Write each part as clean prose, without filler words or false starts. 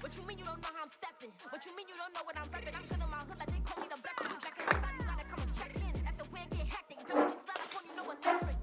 What you mean you don't know how I'm stepping? What you mean you don't know what I'm repping? I'm good in my hood like they call me the blessing. You jacking my side, you gotta come and check in. That's the way it get hectic. Don't make me slide up on you, no electric.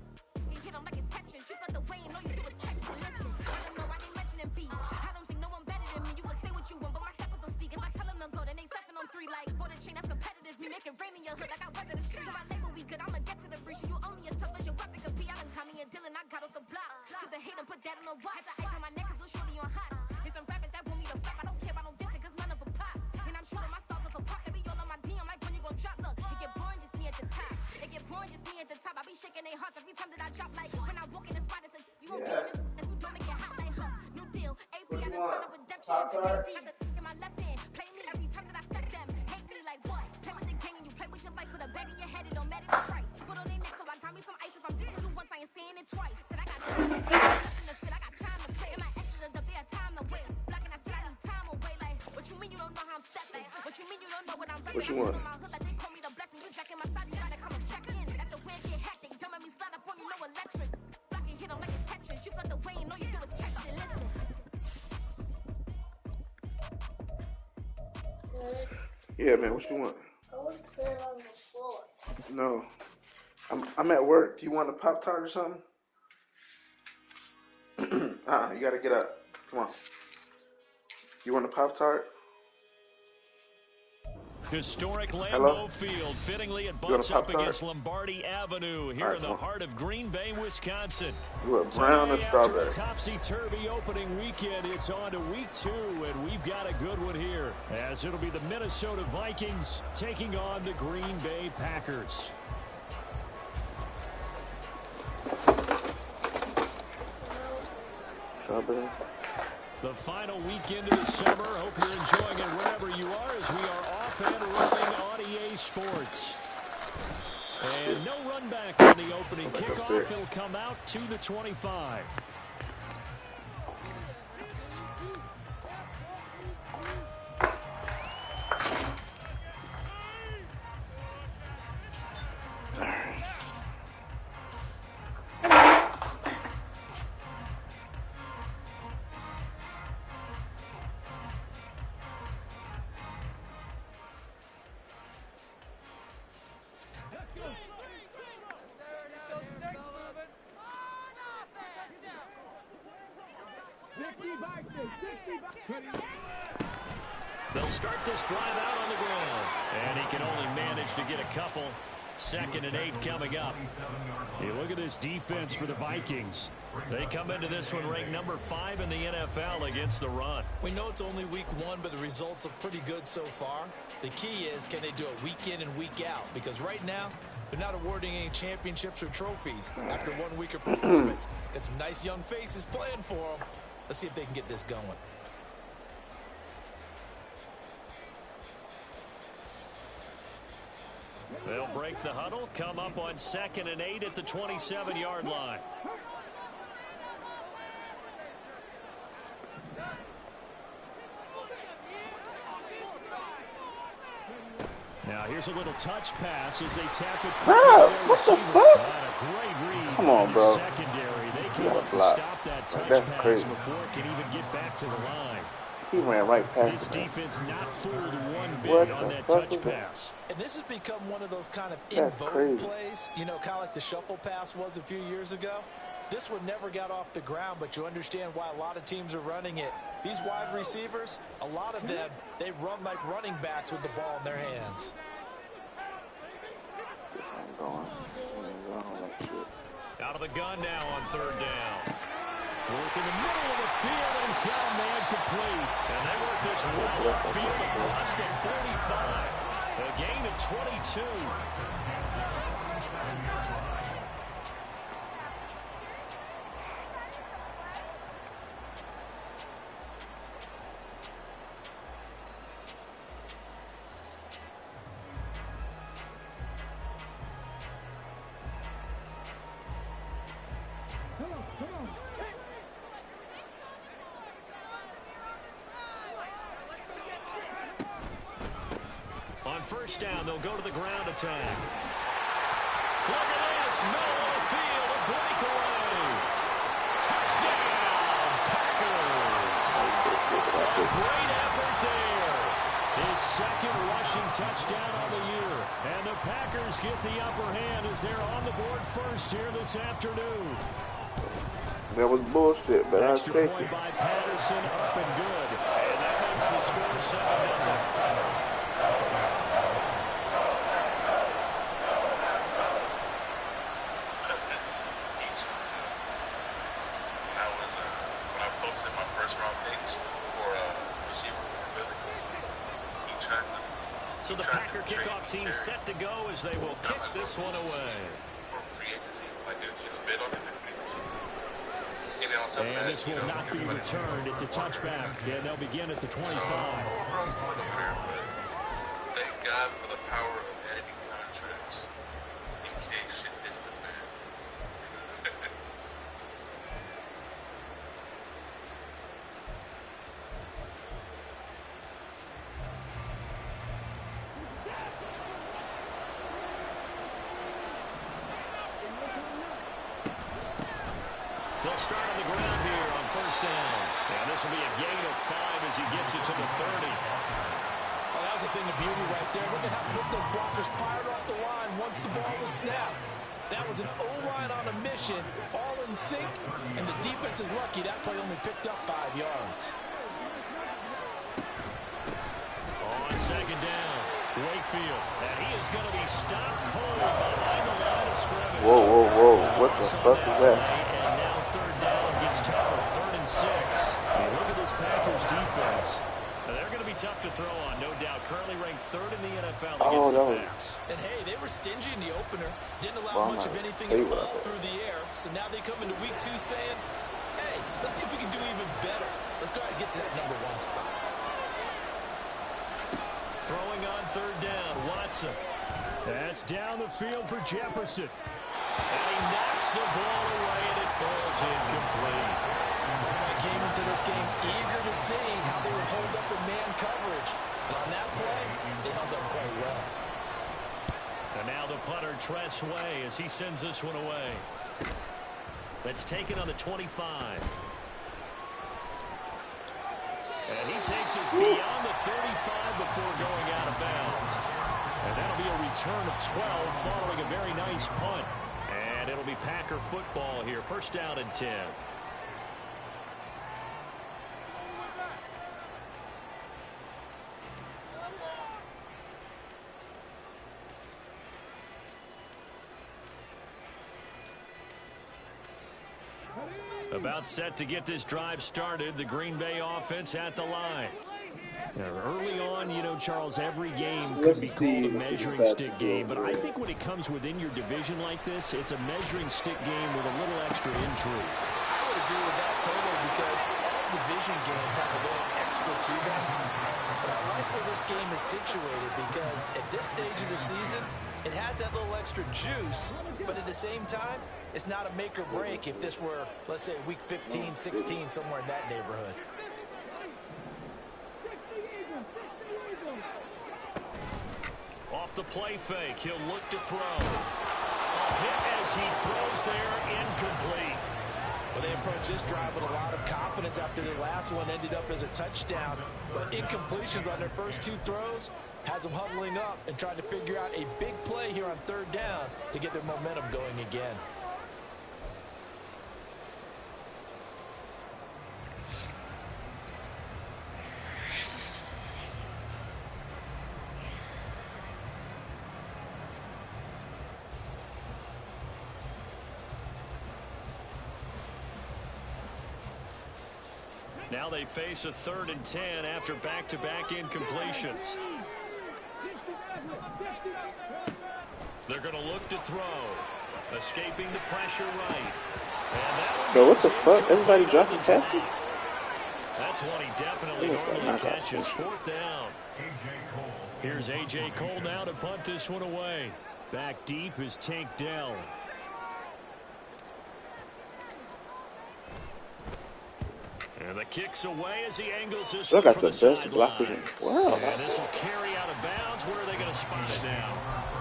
You hit them like it's Tetris. You felt the way and all you do is text it. Listen, I don't know why they mentioning beef. I don't think no one better than me. You can say what you want, but my steppers don't speak. If I tell them to go, then they stepping on 3 like border chain. That's competitive. Me make it rain in your hood like I weather the street. So my label we good. I'ma get to the breach. You only as tough as your weapon could be. I done Connie and Dylan. I got off the block. Cause the hate and put that on the watch. The ice on my neck is little shorty on hot. There's some rappers that want me to flap. I don't care about no dissing cause none of them pop. And I'm shooting my stars off a pop. They be all on my DM like when you gon' drop. Look, it get boring just me at the top. It get boring just me at the top. I be shaking their hearts every time that I drop. Like when I walk in the spot, it's a you won't be in this. If you don't make it hot like her. New deal. AP I done signed up with Def Jam. Jay-Z got the in my left hand. Play me every time that I step them. Hate me like what? Play with the gang and you play with your life. Put a bag in your head. It don't matter the price. Put on their neck so I got me some ice. If I'm dissing you once, I ain't saying it twice. Said I got time to play. Nothing to fit. I got time to play. And my exes is up there. Time to wait. Blocking I said I need time away. Like what you mean you don't know how I'm stepping? What you mean you don't know what I'm repping? What you want? I'm in my hood like they call me the blessing. You jacking my side. You gotta come and check in. That's the way it get hectic. Don't make me slide up on you. No electric. Blocking hit them like it's Tetris. You felt the way and all you do is text it. Listen. Yeah, man. What you want? I want to sit on the floor. No, I'm at work. You want a Pop-Tart or something? You gotta get up. Come on. You want a Pop-Tart? Historic Lambeau Hello? Field You fittingly it want a butts up Pop-Tart? against Lombardi Avenue here in the heart of Green Bay, Wisconsin. You want brown or Today, after strawberry? a topsy-turvy opening weekend, it's on to week 2, and we've got a good one here, as it'll be the Minnesota Vikings taking on the Green Bay Packers. Strawberry. The final weekend of the summer. Hope you're enjoying it wherever you are, as we are off and running on EA Sports. And no run back on the opening kickoff. It'll come out to the 25. They'll start this drive out on the ground. And he can only manage to get a couple. 2nd and 8 coming up. Hey, look at this defense for the Vikings. They come into this one ranked number 5 in the NFL against the run. We know it's only week 1, but the results look pretty good so far. The key is, can they do it week in and week out? Because right now, they're not awarding any championships or trophies after 1 week of performance. Got some nice young faces playing for them. Let's see if they can get this going. They'll break the huddle, come up on 2nd and 8 at the 27-yard line. Now here's a little touch pass as they tap it. What the fuck? A great read. Come on, bro. Secondary. They came gotta up to block. stop that touch That's pass crazy. before it can even get back to the line. He ran right This past it. defense not fooled one bit What on the that fuck touch was that? pass. And this has become one of those kind of That's in-vogue crazy. plays, you know, kind of like the shuffle pass was a few years ago. This one never got off the ground, but you understand why a lot of teams are running it. These wide receivers, a lot of them, they run like running backs with the ball in their hands. This ain't going. This ain't going like shit. Out of the gun now on 3rd down. Work in the middle of the field, and he's got a man complete. And they work this well upfield across the 45. A gain of 22. On 1st down, they'll go to the ground attack. Look at this, middle of the field, a breakaway. Touchdown, Packers. shit. Great effort there. His second rushing touchdown on the year. And the Packers get the upper hand as they're on the board first here this afternoon. That was bullshit, but I'll Extra take point it. by Patterson, up and good. And that makes the score 7-0. So the Packer kickoff team set to go as they will kick this one away. And this will not be returned. It's a touchback, and they'll begin at the 25. Thank God for the power of editing contracts in case shit hits the fan. They'll start on the ground here on first down. And this will be a gain of 5 as he gets it to the 30. Oh, that was a thing of beauty right there. Look at how quick those blockers fired off the line once the ball was snapped. That was an O-line on a mission, all in sync, and the defense is lucky that play only picked up 5 yards. On second down, Wakefield. And he is going to be stopped cold behind the line of scrimmage. Whoa, whoa, whoa. What the fuck is that? And now third down gets tougher. 3rd and 6. And look at this Packers defense. Now, they're going to be tough to throw on, no doubt. Currently ranked 3rd in the NFL against the pass. And hey, they were stingy in the opener. Didn't allow much of anything at all through the air. So now they come into week 2 saying, hey, let's see if we can do even better. Let's go ahead and get to that number 1 spot. Throwing on third down, Watson. That's down the field for Jefferson. And he knocks the ball away, and it falls incomplete. I came into this game eager to see how they would hold up in man coverage. And on that play, they held up quite well. And now the punter, Tress Way, as he sends this one away. That's taken on the 25. And he takes us beyond the 35 before going out of bounds. And that'll be a return of 12 following a very nice punt. And it'll be Packer football here. First down and 10. About set to get this drive started. The Green Bay offense at the line. Now, early on, you know, Charles, every game could be called a measuring stick game. But I think when it comes within your division like this, it's a measuring stick game with a little extra intrigue. I would agree with that totally because all division games have a little extra to them. But I like where this game is situated because at this stage of the season, it has that little extra juice, but at the same time, it's not a make or break if this were, let's say, week 15, 16, somewhere in that neighborhood. Off the play fake, he'll look to throw. A hit as he throws there, incomplete. Well, they approached this drive with a lot of confidence after their last one ended up as a touchdown. But incompletions on their first 2 throws has them huddling up and trying to figure out a big play here on third down to get their momentum going again. Now they face a 3rd and 10 after back-to-back incompletions. They're going to look to throw. Escaping the pressure right. Yo, what the fuck? Everybody dropping passes? That's one he definitely normally catches. 4th down. Here's A.J. Cole now to punt this one away. Back deep is Tank Dell. And the kick's away as he angles this one from the the best sideline. blockers in the world. And this will carry out of bounds. Where are they going to spot it now?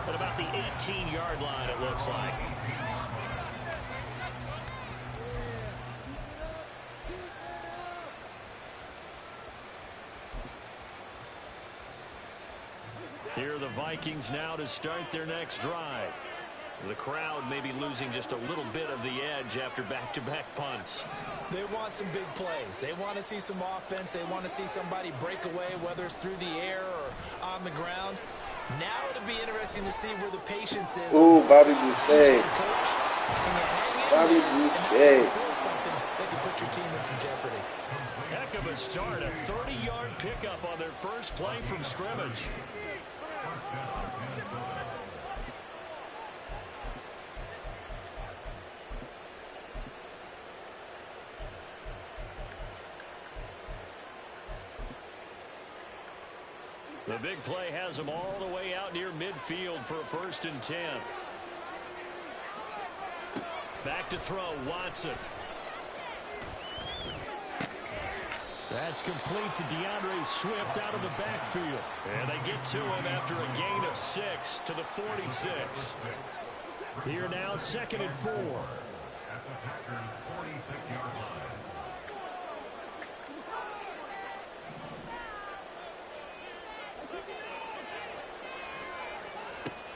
At about the 18-yard line, it looks like. Here are the Vikings now to start their next drive. The crowd may be losing just a little bit of the edge after back-to-back punts. They want some big plays. They want to see some offense. They want to see somebody break away, whether it's through the air or on the ground. Now it'll be interesting to see where the patience is. Ooh, Bobby Boucher. Bobby Boucher. Something that could put your team in some jeopardy. Heck of a start. A 30-yard pickup on their first play from scrimmage. The big play has them all the way out near midfield for a 1st and 10. Back to throw, Watson. That's complete to DeAndre Swift out of the backfield. And they get to him after a gain of 6 to the 46. Here now, 2nd and 4. At the Packers' 46-yard line.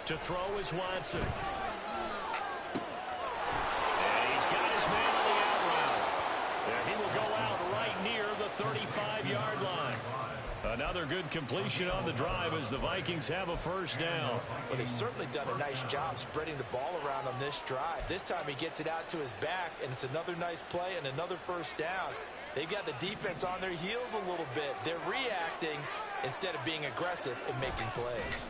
To throw is Watson. And he's got his man on the out route. And he will go out right near the 35-yard line. Another good completion on the drive as the Vikings have a 1st down. Well, they've certainly done a nice job spreading the ball around on this drive. This time he gets it out to his back, and it's another nice play and another 1st down. They've got the defense on their heels a little bit. They're reacting instead of being aggressive and making plays.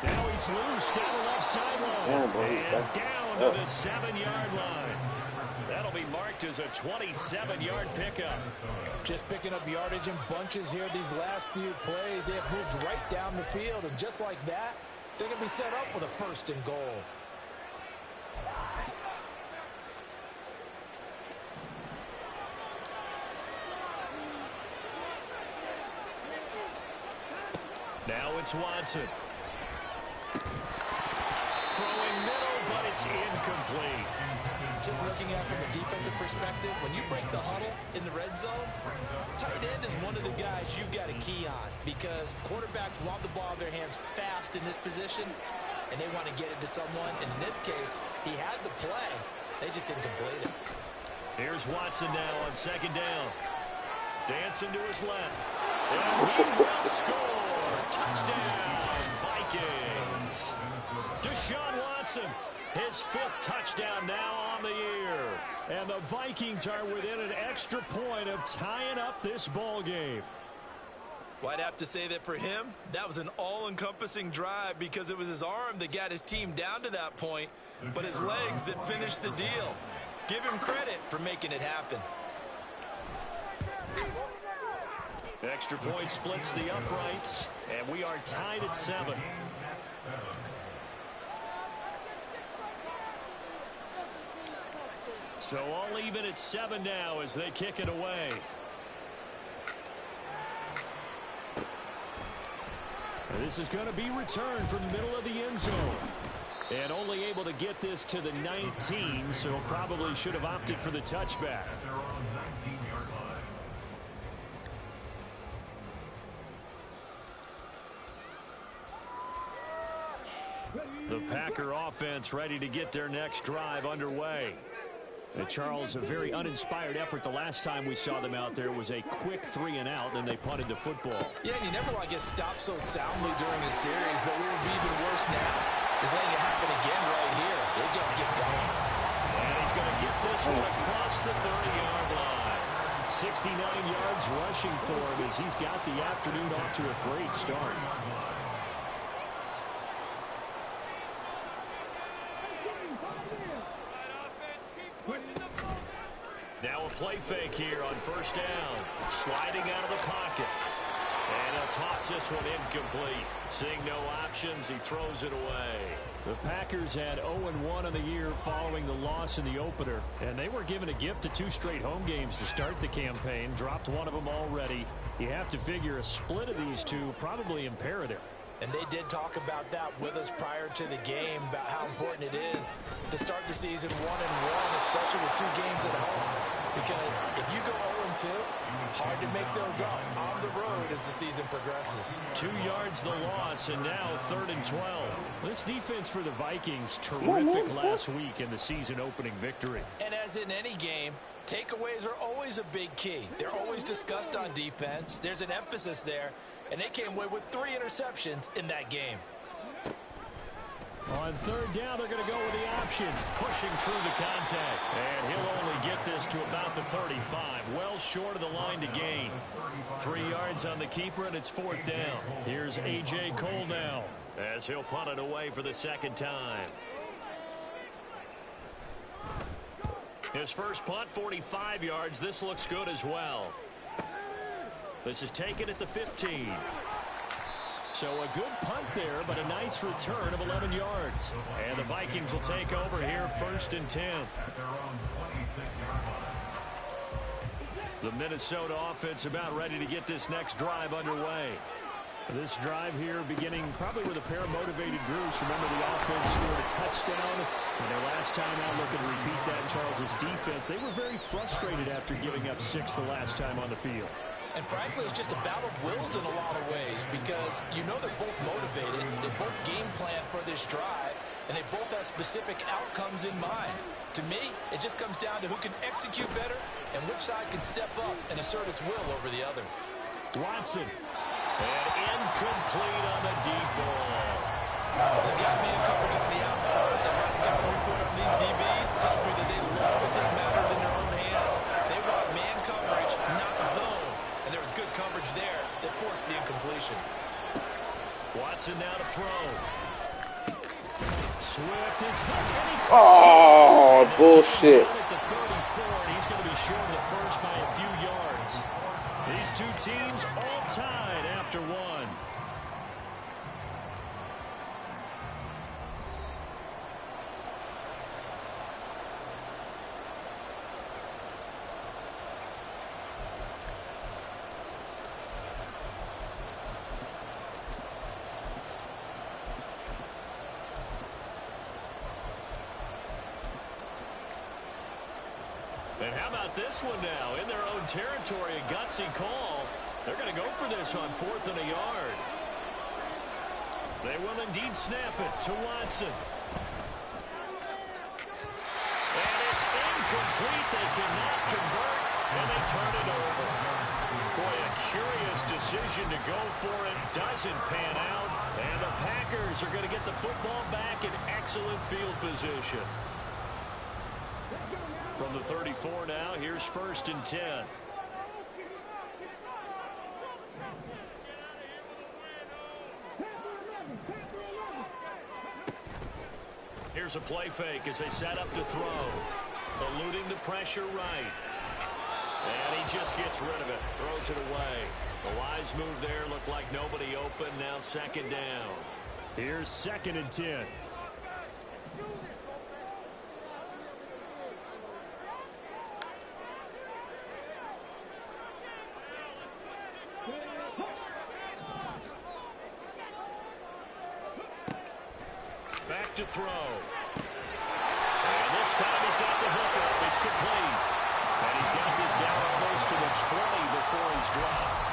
Now he's loose down the left sideline. And down to the 7-yard line. That'll be marked as a 27-yard pickup. Just picking up yardage in bunches here these last few plays. They have moved right down the field, and just like that, they're going to be set up with a 1st and goal. Now it's Watson. Throwing middle, but it's incomplete. Just looking at it from a defensive perspective, when you break the huddle in the red zone, tight end is one of the guys you've got to key on because quarterbacks want the ball in their hands fast in this position, and they want to get it to someone. And in this case, he had the play. They just didn't complete it. Here's Watson now on 2nd down. Dancing to his left. And he will score. Touchdown, Vikings. Deshaun Watson, his 5th touchdown now on the year. And the Vikings are within an extra point of tying up this ball game. Well, I'd have to say that for him, that was an all-encompassing drive because it was his arm that got his team down to that point, but his legs that finished the deal. Give him credit for making it happen. Extra point splits the uprights, and we are tied at 7. So all even at 7 now as they kick it away. And this is going to be returned from the middle of the end zone. And only able to get this to the 19, so probably should have opted for the touchback. The Packer offense ready to get their next drive underway. And Charles, a very uninspired effort the last time we saw them out there was a quick 3-and-out, and they punted the football. Yeah, and you never want to get stopped so soundly during a series, but what would be even worse now is letting it happen again right here. They're going to get going. And he's going to get this one across the 30-yard line. 69 yards rushing for him as he's got the afternoon off to a great start. Now a play fake here on 1st down. Sliding out of the pocket. And he'll toss this one incomplete. Seeing no options, he throws it away. The Packers had 0-1 on the year following the loss in the opener. And they were given a gift of 2 straight home games to start the campaign. Dropped one of them already. You have to figure a split of these two probably imperative. And they did talk about that with us prior to the game, about how important it is to start the season 1-1, especially with 2 games at home. Because if you go too. Hard to make those up on the road as the season progresses. 2 yards the loss, and now 3rd and 12. This defense for the Vikings, terrific last week in the season-opening victory. And as in any game, takeaways are always a big key. They're always discussed on defense. There's an emphasis there, and they came away with 3 interceptions in that game. On 3rd down, they're going to go with the option, pushing through the contact. And he'll only get this to about the 35, well short of the line to gain. 3 yards on the keeper, and it's 4th down. Here's A.J. Cole now, as he'll punt it away for the 2nd time. His first punt, 45 yards. This looks good as well. This is taken at the 15. So a good punt there, but a nice return of 11 yards. And the Vikings will take over here, 1st and 10. The Minnesota offense about ready to get this next drive underway. This drive here beginning probably with a pair of motivated groups. Remember, the offense scored a touchdown. And their last time out, looking to repeat that in Charles' defense. They were very frustrated after giving up 6 the last time on the field. And frankly, it's just a battle of wills in a lot of ways because you know they're both motivated. They both game plan for this drive, and they both have specific outcomes in mind. To me, it just comes down to who can execute better and which side can step up and assert its will over the other. Watson. And incomplete on the deep ball. They've got man coverage on the outside, and my scouting report on these DBs tells me that they love to take matters in their own hands. They want man coverage, not zone. And there was good coverage there that forced the incompletion. Watson now to throw. Swift is hit. Oh, bullshit. At the 34, and he's going to be short of the first by a few yards. These two teams all tied after 1. And how about this one now? In their own territory, a gutsy call. They're going to go for this on 4th and a yard. They will indeed snap it to Watson. And it's incomplete. They cannot convert, and they turn it over. Boy, a curious decision to go for it. Doesn't pan out. And the Packers are going to get the football back in excellent field position. From the 34 now, here's 1st and 10. Here's a play fake as they set up to throw. Eluding the pressure right. And he just gets rid of it. Throws it away. The wise move there looked like nobody open. Now 2nd down. Here's 2nd and 10. Back to throw. And this time he's got the hook up. It's complete. And he's got this down almost to the 20 before he's dropped.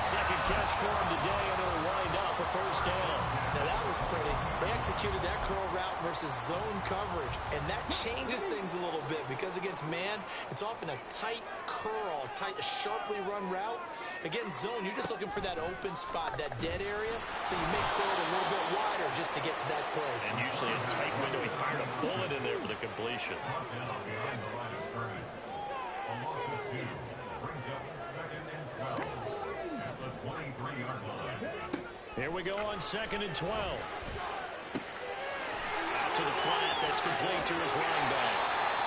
2nd catch for him today, and it'll wind up a 1st down. Now that was pretty. They executed that curl route versus zone coverage, and that changes things a little bit because against man, it's often a tight curl, a sharply run route. Against zone, you're just looking for that open spot, that dead area, so you may curl it a little bit wider just to get to that place. And usually a tight window. He fired a bullet in there for the completion. Here we go on 2nd and 12. Out to the flat. That's complete to his running back.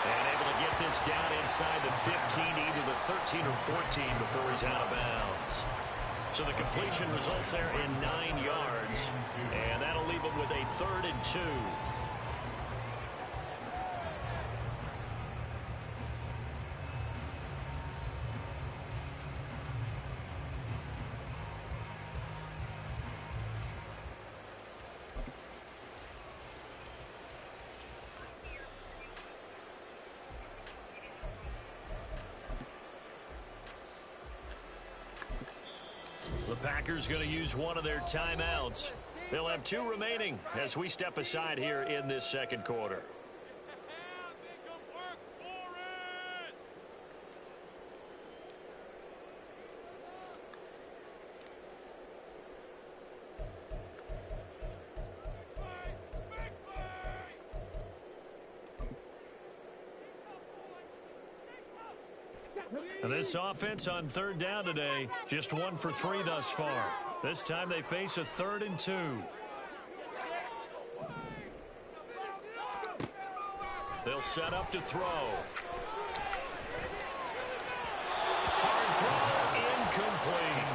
And able to get this down inside the 15, either the 13 or 14 before he's out of bounds. So the completion results there in 9 yards. And that'll leave him with a 3rd and 2. The Packers going to use one of their timeouts. They'll have 2 remaining as we step aside here in this second quarter. And this offense on 3rd down today, just 1 for 3 thus far. This time they face a 3rd and 2. They'll set up to throw. Hard throw, incomplete.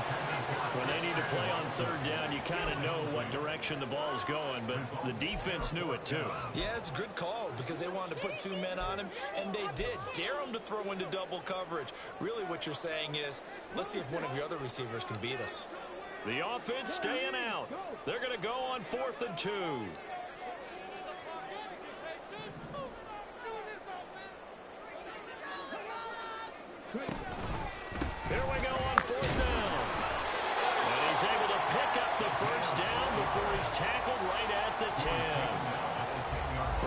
When they need to play on 3rd down, you kind of know what direction the ball is going, but the defense knew it too. Yeah, it's a good call because they wanted to put 2 men on him, and they did. Dare him to throw into double coverage. Really what you're saying is, let's see if one of your other receivers can beat us. The offense staying out. They're going to go on 4th and 2. Here we go on 4th down. And he's able to pick up the first down before he's tackled right at the 10.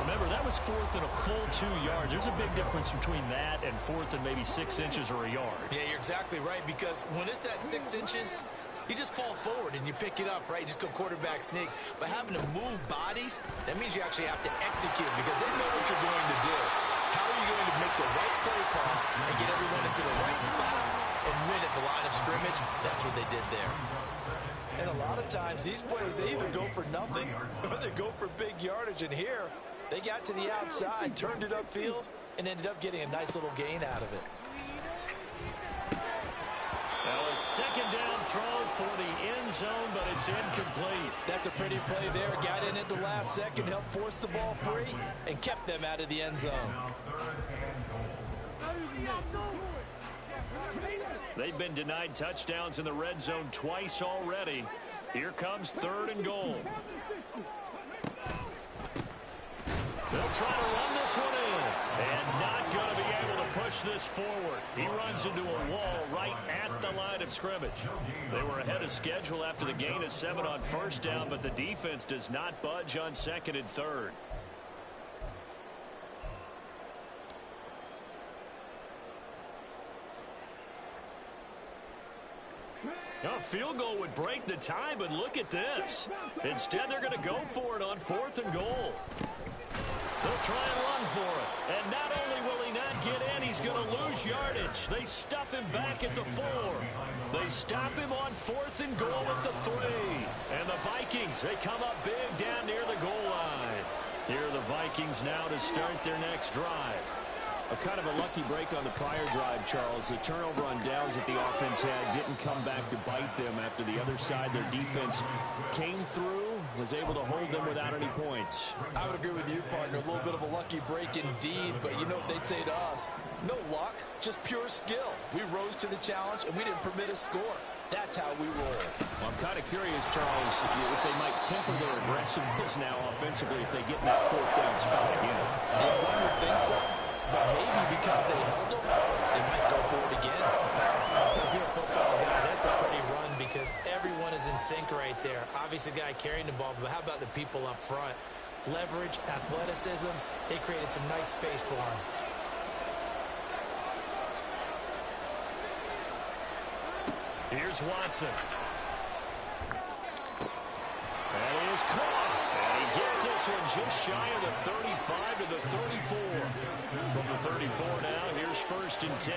Remember, that was 4th and a full 2 yards. There's a big difference between that and 4th and maybe 6 inches or a yard. Yeah, you're exactly right, because when it's that 6 inches, you just fall forward and you pick it up, right? You just go quarterback sneak. But having to move bodies, that means you actually have to execute because they know what you're going to do. How are you going to make the right play call and get everyone into the right spot and win at the line of scrimmage? That's what they did there. And a lot of times, these plays, they either go for nothing or they go for big yardage. And here, they got to the outside, turned it upfield, and ended up getting a nice little gain out of it. Now a 2nd down throw for the end zone, but it's incomplete. That's a pretty play there. Got in at the last second, helped force the ball free, and kept them out of the end zone. They've been denied touchdowns in the red zone twice already. Here comes 3rd and goal. They'll try to run this one in, and not going to be able to push this forward. He runs into a wall right at the line of scrimmage. They were ahead of schedule after the gain of 7 on 1st down, but the defense does not budge on 2nd and 3rd. A field goal would break the tie, but look at this. Instead, they're going to go for it on 4th and goal. They'll try and run for it. And not only will he not get in, he's going to lose yardage. They stuff him back at the 4. They stop him on 4th and goal at the 3. And the Vikings, they come up big down near the goal line. Here are the Vikings now to start their next drive. A kind of a lucky break on the prior drive, Charles. The turnover on downs that the offense had didn't come back to bite them after the other side. Their defense came through, was able to hold them without any points. I would agree with you, partner. A little bit of a lucky break indeed, but you know what they'd say to us? No luck, just pure skill. We rose to the challenge, and we didn't permit a score. That's how we roll. Well, I'm kind of curious, Charles, if they might temper their aggressiveness now offensively if they get in that 4th down spot again. Yeah, one would think so. But maybe because they held them, they might go for it again. If you're a football guy, that's a pretty run because everyone is in sync right there. Obviously, the guy carrying the ball, but how about the people up front? Leverage, athleticism, they created some nice space for him. Here's Watson. And he is caught. And he gets this one just shy of the 35 to the 34. From the 34 now, here's 1st and 10.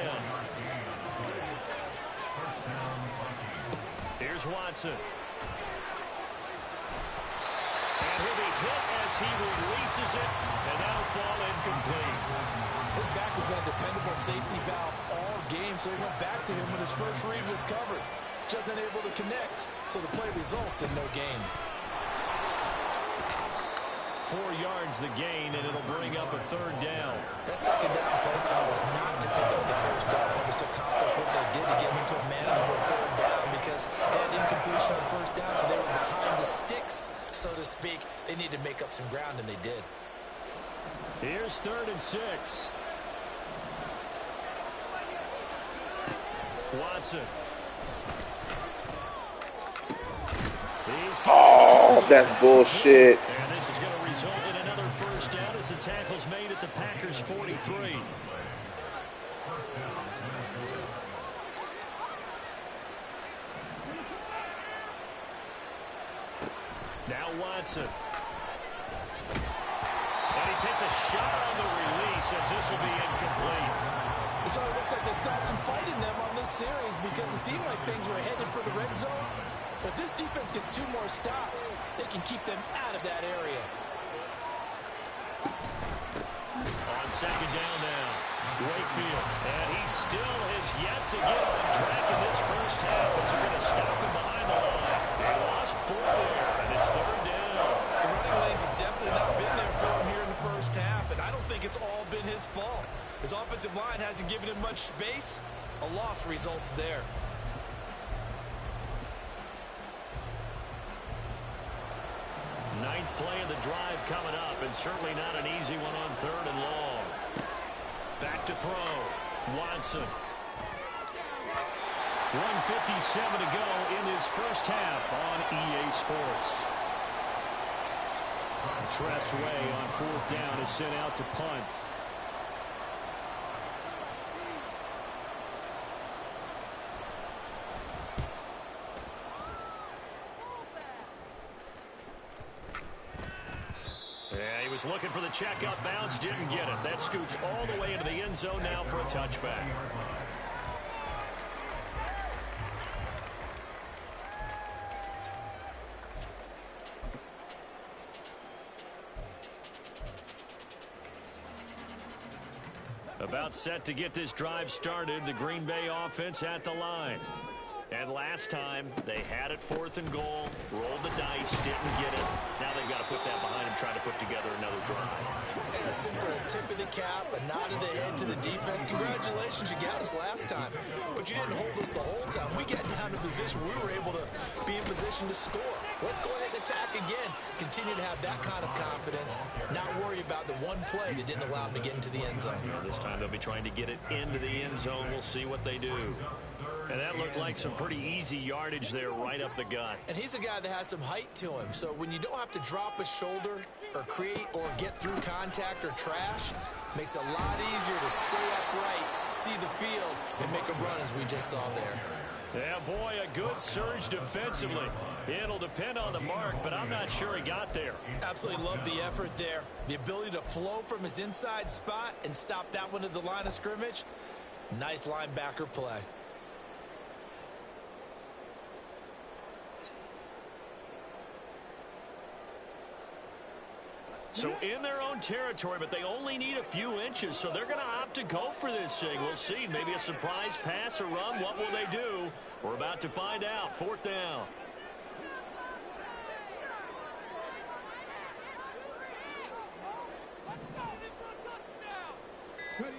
Here's Watson. And he'll be hit as he releases it, and that'll fall incomplete. His back has been a dependable safety valve all game, so he went back to him when his first read was covered. Just unable to connect, so the play results in no gain. 4 yards the gain, and it'll bring up a 3rd down. That 2nd down play call was not to pick up the 1st down. It was to accomplish what they did to get them into a manageable 3rd down because they had incompletion on 1st down, so they were behind the sticks, so to speak. They needed to make up some ground, and they did. Here's 3rd and 6. Watson. Oh, that's bullshit. And this is going to result in another first down as the tackle's made at the Packers' 43. Now Watson. And he takes a shot on the release as this will be incomplete. So it looks like they stopped some fight in them on this series because it seemed like things were headed for the red zone. But this defense gets 2 more stops, they can keep them out of that area. On second down now, Wakefield. And he still has yet to get on track in this first half as they're going to stop him behind the line. They lost 4 there, and it's third down. The running lanes have definitely not been there for him here in the first half, and I don't think it's all been his fault. His offensive line hasn't given him much space. A loss results there. Ninth play of the drive coming up, and certainly not an easy one on third and long. Back to throw. Watson. 1:57 to go in this first half on EA Sports. Tress Way on 4th down is sent out to punt. Yeah, he was looking for the checkup bounce, didn't get it. That scoots all the way into the end zone now for a touchback. About set to get this drive started, the Green Bay offense at the line. And last time, they had it 4th and goal, rolled the dice, didn't get it. Now they've got to put that behind them, try to put together another drive. And a simple tip of the cap, a nod of the head to the defense. Congratulations, you got us last time. But you didn't hold us the whole time. We got down to position. We were able to be in position to score. Let's go ahead and attack again. Continue to have that kind of confidence. Not worry about the one play that didn't allow them to get into the end zone. This time they'll be trying to get it into the end zone. We'll see what they do. And that looked like some pretty easy yardage there right up the gut. And he's a guy that has some height to him. So when you don't have to drop a shoulder or create or get through contact or trash, makes it a lot easier to stay upright, see the field, and make a run as we just saw there. Yeah, boy, a good surge defensively. It'll depend on the mark, but I'm not sure he got there. Absolutely love the effort there. The ability to flow from his inside spot and stop that one at the line of scrimmage. Nice linebacker play. So in their own territory, but they only need a few inches, so they're going to opt to go for this thing. We'll see. Maybe a surprise pass or run. What will they do? We're about to find out. 4th down. And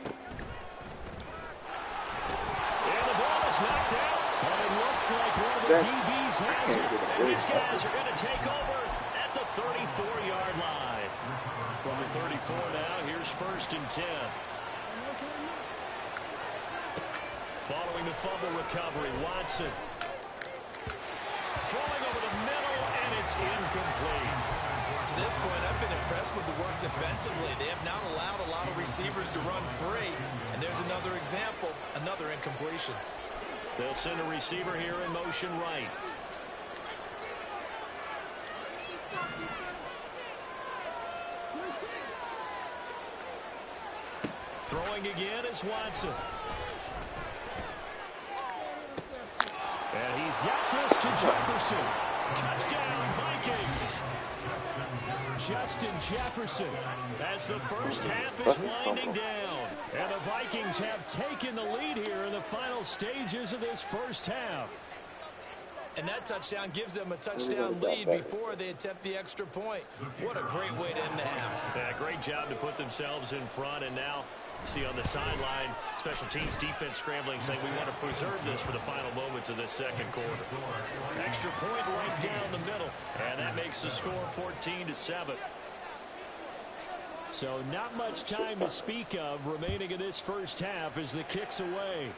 the ball is knocked out, and it looks like one of the DBs has it. These guys are going to take over at the 34-yard line. From the 34 now, here's 1st and 10. Following the fumble recovery, Watson. Throwing over the middle, and it's incomplete. To this point, I've been impressed with the work defensively. They have not allowed a lot of receivers to run free. And there's another example, another incompletion. They'll send a receiver here in motion right. Throwing again is Watson. And he's got this to Jefferson. Touchdown, Vikings. Justin Jefferson as the first half is winding down. And the Vikings have taken the lead here in the final stages of this first half. And that touchdown gives them a touchdown lead before they attempt the extra point. What a great way to end the half. Yeah, great job to put themselves in front, and now see on the sideline, special teams defense scrambling, saying we want to preserve this for the final moments of this second quarter. Extra point right down the middle, and that makes the score 14-7. So not much time to speak of remaining in this first half as the kick's away.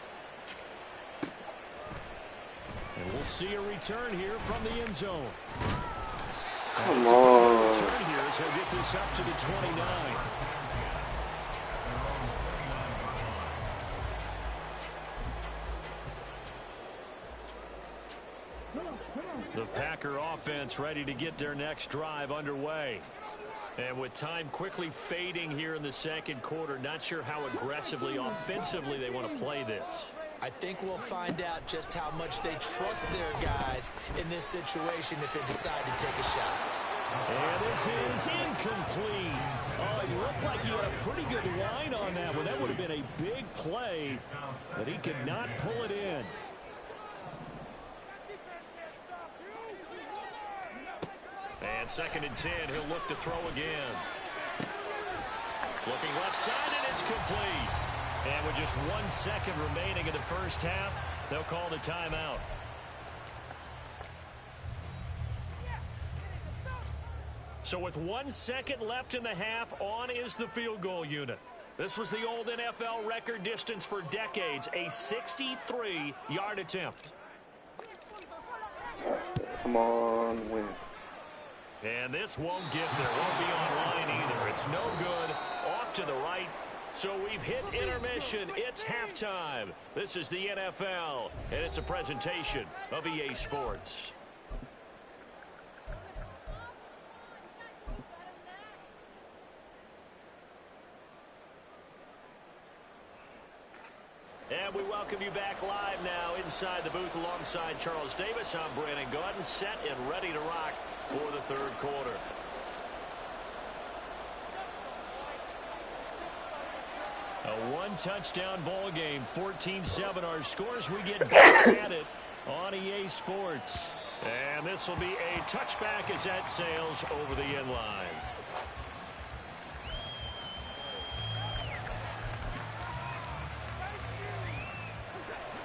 And we'll see a return here from the end zone. Come on. Return here as he'll get this up to the 29. The Packer offense ready to get their next drive underway. And with time quickly fading here in the second quarter, not sure how aggressively, offensively they want to play this. I think we'll find out just how much they trust their guys in this situation if they decide to take a shot. And this is incomplete. Oh, he looked like he had a pretty good line on that one. That would have been a big play, but he could not pull it in. And 2nd and 10, he'll look to throw again. Looking left side, and it's complete. And with just 1 second remaining in the first half, they'll call the timeout. So with 1 second left in the half, on is the field goal unit. This was the old NFL record distance for decades, a 63-yard attempt. Come on, win. And this won't get there. Won't be online either. It's no good. Off to the right. So we've hit intermission. It's halftime. This is the NFL, and it's a presentation of EA Sports. And we welcome you back live now inside the booth alongside Charles Davis. I'm Brandon Gaudin, set and ready to rock for the third quarter. A one-touchdown ball game, 14-7 our scores. We get back at it on EA Sports. And this will be a touchback as that sails over the end line.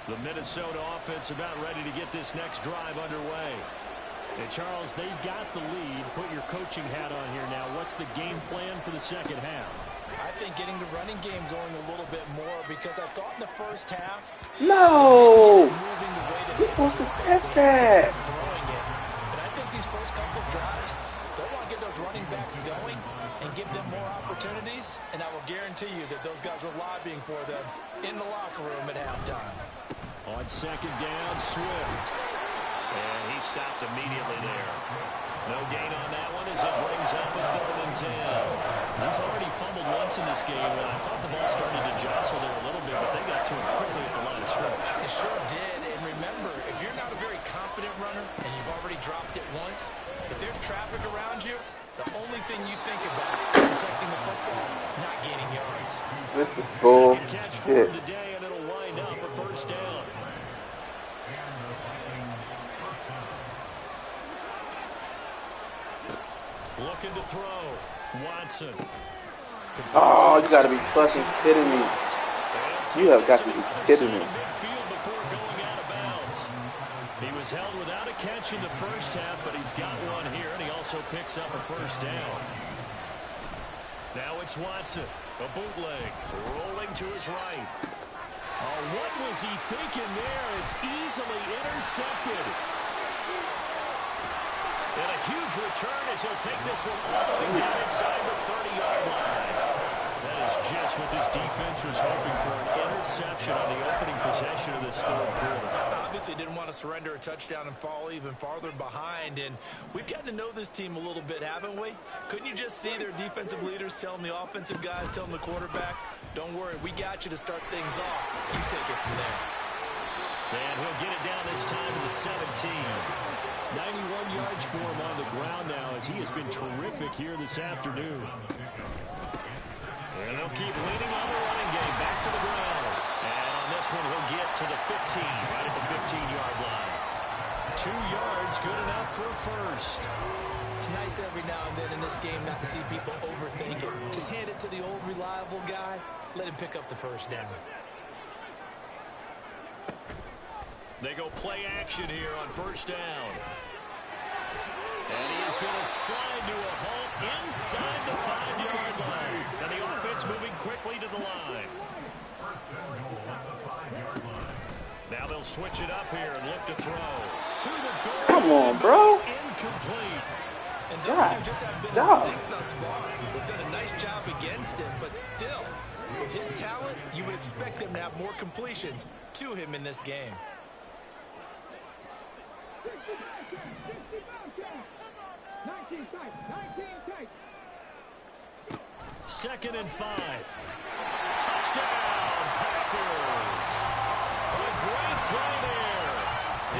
The Minnesota offense about ready to get this next drive underway. And Charles, they've got the lead. Put your coaching hat on here now. What's the game plan for the second half? I think getting the running game going a little bit more, because I thought in the first half. No! You're supposed to test that. But I think these first couple of drives, they'll want to get those running backs going and give them more opportunities. And I will guarantee you that those guys were lobbying for them in the locker room at halftime. On second down, Swift. And he stopped immediately there. No gain on that one as it brings up a 3rd and 10. He's already fumbled once in this game, and I thought the ball started to jostle there a little bit, but they got to him quickly at the line of scrimmage. It sure did, and remember, if you're not a very confident runner and you've already dropped it once, if there's traffic around you, the only thing you think about is protecting the football, not gaining yards. This is bullshit. Second catch for him today, and it'll wind up a 1st down. Looking to throw. Watson. Oh, you got to be fucking kidding me. You have got to be kidding me. He was held without a catch in the first half, but he's got one here, and he also picks up a 1st down. Now it's Watson. A bootleg. Rolling to his right. Oh, what was he thinking there? It's easily intercepted. And a huge return as he'll take this one all the way down inside the 30-yard line. That is just what this defense was hoping for, an interception on the opening possession of this third quarter. Obviously didn't want to surrender a touchdown and fall even farther behind, and we've gotten to know this team a little bit, haven't we? Couldn't you just see their defensive leaders telling the offensive guys, telling the quarterback, don't worry, we got you to start things off. You take it from there. And he'll get it down this time to the 17. 91 yards for him on the ground now as he has been terrific here this afternoon. And they'll keep leaning on the running game back to the ground. And on this one, he'll get to the 15, right at the 15-yard line. 2 yards, good enough for a 1st. It's nice every now and then in this game not to see people overthink it. Just hand it to the old reliable guy. Let him pick up the 1st down. They go play action here on 1st down. And he is going to slide to a halt inside the 5-yard line. And the offense moving quickly to the line. Now they'll They'll switch it up here and look to throw. To the goal. Come on, bro. Incomplete. And those two just haven't been in sync thus far. They've done a nice job against him, but still, with his talent, you would expect them to have more completions to him in this game. Second and 5. Touchdown, Packers. A great play there.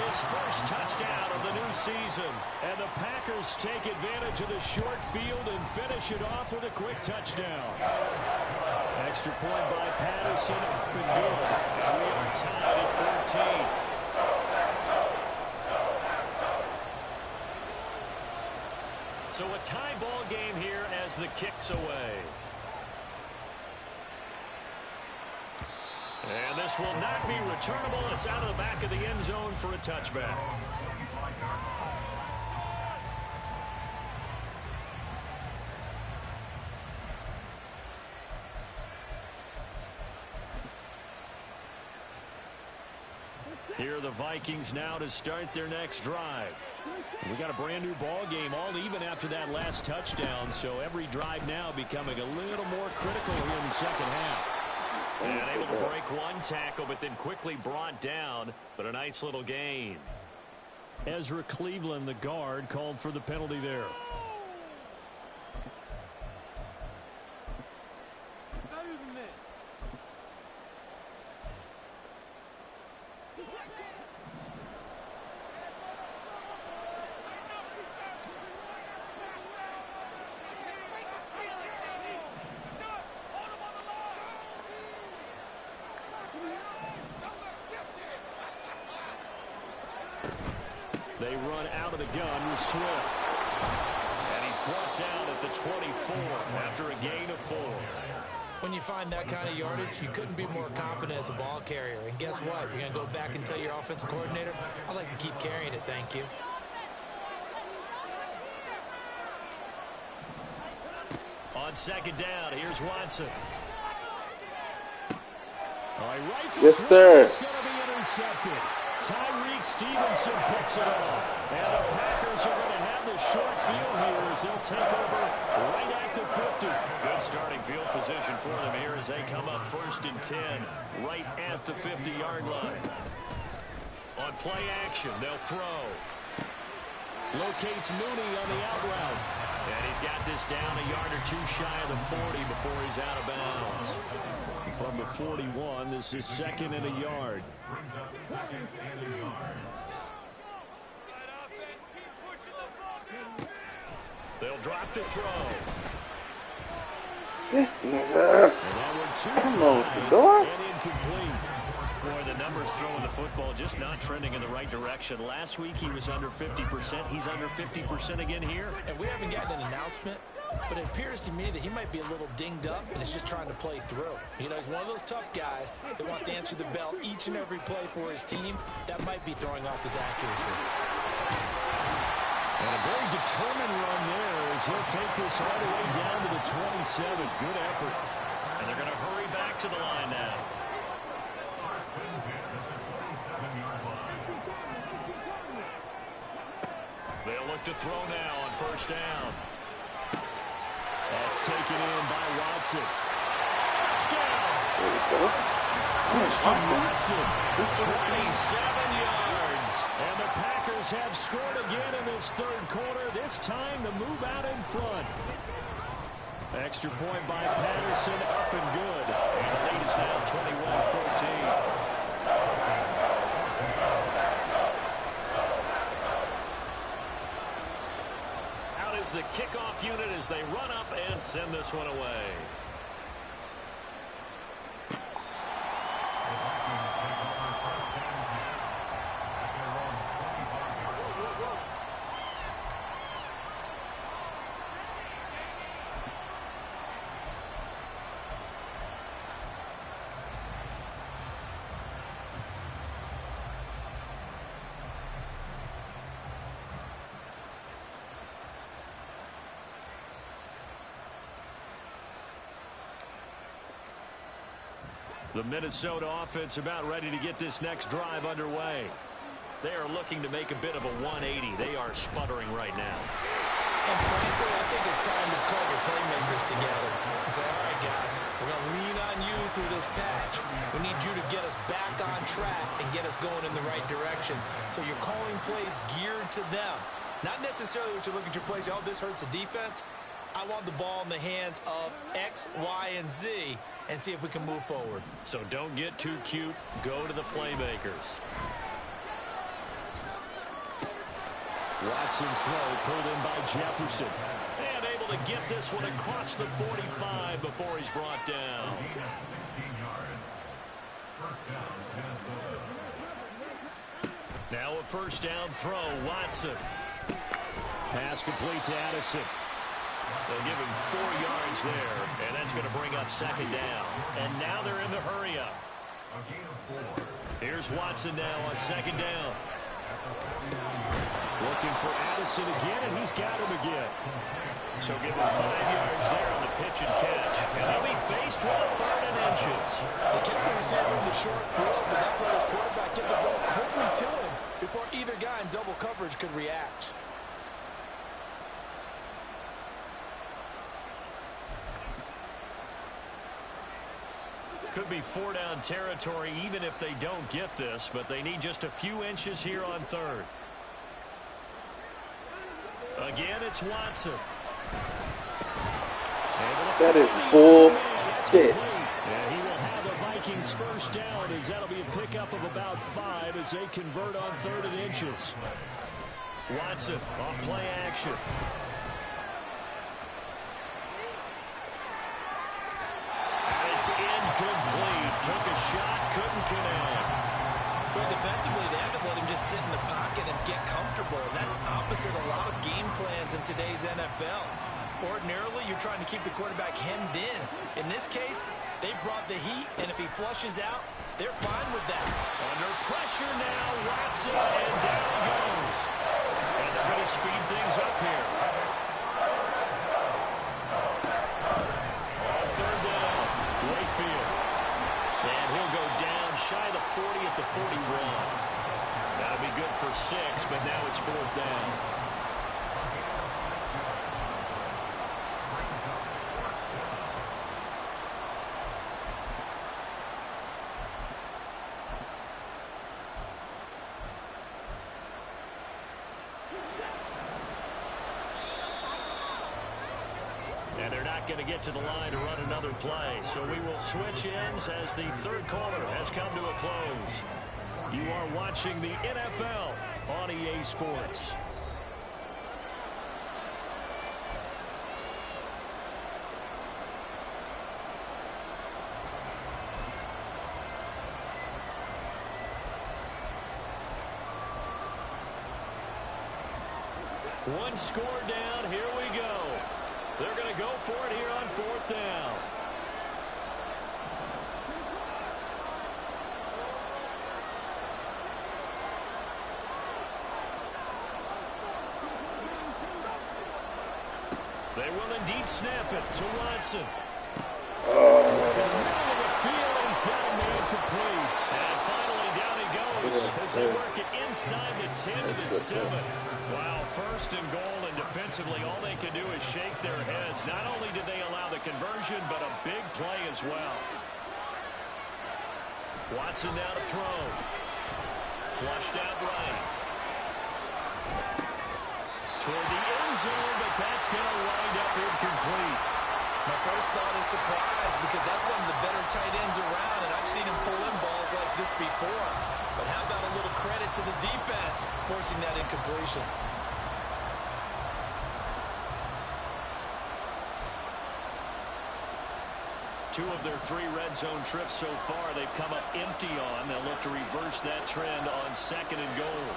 His first touchdown of the new season. And the Packers take advantage of the short field and finish it off with a quick touchdown. Extra point by Patterson, up and good. And we are tied at 14. So a tie ball game here as the kick's away. And this will not be returnable. It's out of the back of the end zone for a touchback. Here are the Vikings now to start their next drive. We got a brand new ball game, all even after that last touchdown. So every drive now becoming a little more critical here in the second half. And able to break one tackle, but then quickly brought down. But a nice little gain. Ezra Cleveland, the guard, called for the penalty there. They run out of the gun with Swift. And he's brought down at the 24 after a gain of 4. When you find that kind of yardage, you couldn't be more confident as a ball carrier. And guess what? You're going to go back and tell your offensive coordinator, I'd like to keep carrying it, thank you. On second down, here's Watson. Yes, sir. It's going to be intercepted. Tyreek Stevenson picks it off. And the Packers are going to have the short field here as they'll take over right at the 50. Good starting field position for them here as they come up 1st and 10 right at the 50-yard line. On play action, they'll throw. Locates Mooney on the out route. And he's got this down a yard or two shy of the 40 before he's out of bounds. From the 41, this is 2nd and a yard. They'll drop to throw. This nigga. Come on, Fedor. And incomplete. Boy, the numbers throwing the football just not trending in the right direction. Last week he was under 50%. He's under 50% again here. And we haven't gotten an announcement, but it appears to me that he might be a little dinged up and is just trying to play through. You know, he's one of those tough guys that wants to answer the bell each and every play for his team. That might be throwing off his accuracy. And a very determined run there as he'll take this all the way down to the 27. Good effort. And they're going to hurry back to the line now. They'll look to throw now on 1st down. That's taken in by Watson. Touchdown! There we go. Christian Watson, 27 yards. And the Packers have scored again in this 3rd quarter. This time the move out in front. Extra point by Patterson, up and good. And the lead is now 21-14. The kickoff unit as they run up and send this one away. The Minnesota offense about ready to get this next drive underway. They are looking to make a bit of a 180. They are sputtering right now. And frankly, I think it's time to call your playmakers together and say, all right, guys, we're going to lean on you through this patch. We need you to get us back on track and get us going in the right direction. So you're calling plays geared to them. Not necessarily what you look at your plays, oh, this hurts the defense. I want the ball in the hands of X, Y, and Z and see if we can move forward. So don't get too cute. Go to the playmakers. Watson's throw pulled in by Jefferson. And able to get this one across the 45 before he's brought down. Now a first down throw, Watson. Pass complete to Addison. They'll give him 4 yards there, and that's going to bring up second down. And now they're in the hurry up. Here's Watson now on second down. Looking for Addison again, and he's got him again. So give him 5 yards there on the pitch and catch. And he'll be faced with a 3rd and inches. They kept the receiver in the short field, but that let his quarterback get the ball quickly to him before either guy in double coverage could react. Could be 4-down territory even if they don't get this, but they need just a few inches here on 3rd. Again, it's Watson. That is bullshit. And he will have the Vikings first down as that'll be a pickup of about 5 as they convert on 3rd and inches. Watson off play action. It's incomplete. Took a shot, couldn't connect. But defensively, they haven't let him just sit in the pocket and get comfortable. And that's opposite a lot of game plans in today's NFL. Ordinarily, you're trying to keep the quarterback hemmed in. In this case, they brought the heat, and if he flushes out, they're fine with that. Under pressure now, Watson, and down he goes. And they're going to speed things up here. On 3rd down, Wakefield. And he'll go down shy of the 40 at the 41. That'll be good for 6, but now it's 4th down. And they're not going to get to the line to run another play. So we will switch ends as the 3rd quarter has come to a close. You are watching the NFL on EA Sports. One score down. Here we go. They're going to go for it here on 4th down. They will indeed snap it to Watson. The field, he's got a man complete. And finally down he goes as they work it inside the 10 to the 7. Wow, 1st and goal, and defensively all they can do is shake their heads. Not only did they allow the conversion, but a big play as well. Watson now to throw. Flushed out right. Toward the end zone, but that's going to wind up incomplete. My first thought is surprise because that's one of the better tight ends around, and I've seen him pull in balls like this before. But how about a little credit to the defense forcing that incompletion? Two of their 3 red zone trips so far they've come up empty on. They'll look to reverse that trend on 2nd and goal.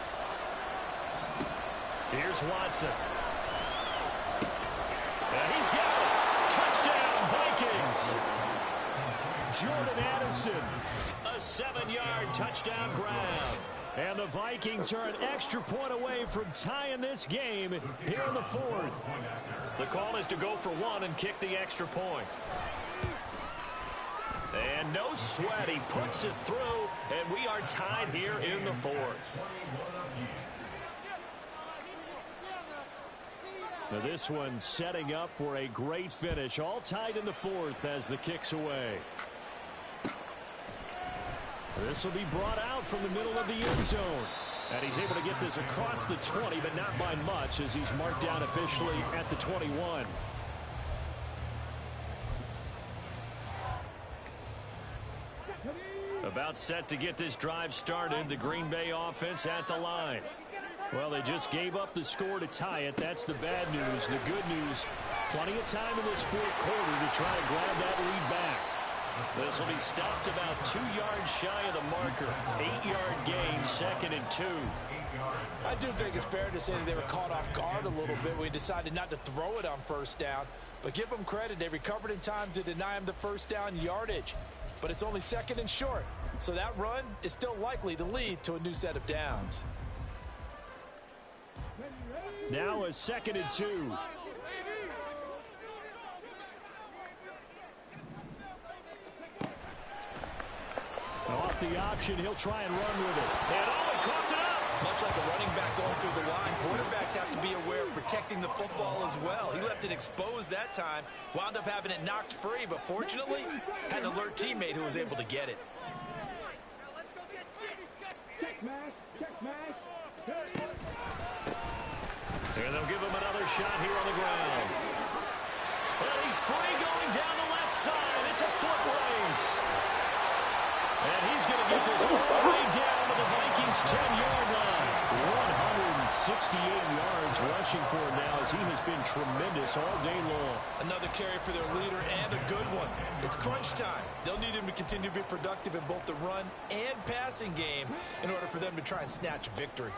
Here's Watson. And he's got it. Touchdown, Vikings. Jordan Addison. A 7-yard touchdown grab. And the Vikings are an extra point away from tying this game here in the 4th. The call is to go for 1 and kick the extra point. And no sweat. He puts it through, and we are tied here in the fourth. Now this one setting up for a great finish. All tied in the fourth as the kick's away. This will be brought out from the middle of the end zone. And he's able to get this across the 20, but not by much as he's marked down officially at the 21. About set to get this drive started. The Green Bay offense at the line. Well, they just gave up the score to tie it. That's the bad news. The good news, plenty of time in this fourth quarter to try to grab that lead back. This will be stopped about 2 yards shy of the marker. 8-yard gain, 2nd and 2. I do think it's fair to say that they were caught off guard a little bit when he decided not to throw it on first down. But give them credit. They recovered in time to deny him the first down yardage. But it's only 2nd and short. So that run is still likely to lead to a new set of downs. Now a 2nd and 2. Off the option, he'll try and run with it. And he coughed it up. Much like a running back going through the line, quarterbacks have to be aware of protecting the football as well. He left it exposed that time, wound up having it knocked free, but fortunately, had an alert teammate who was able to get it. And they'll give him another shot here on the ground. Well, he's free going down the left side. It's a foot race. And he's going to get this all the way down to the Vikings' 10-yard line. 168 yards rushing for him now as he has been tremendous all day long. Another carry for their leader and a good one. It's crunch time. They'll need him to continue to be productive in both the run and passing game in order for them to try and snatch a victory.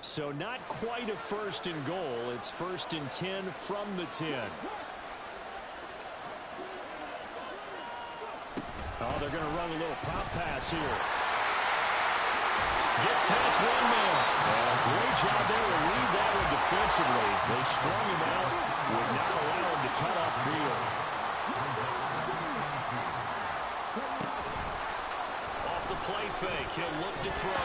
So not quite a 1st and goal. It's 1st and 10 from the 10. Oh, they're going to run a little pop pass here. Gets past one man. Great job there to lead that one defensively. They strung him out. Would not allow him to cut off field. Off the play fake. He'll look to throw.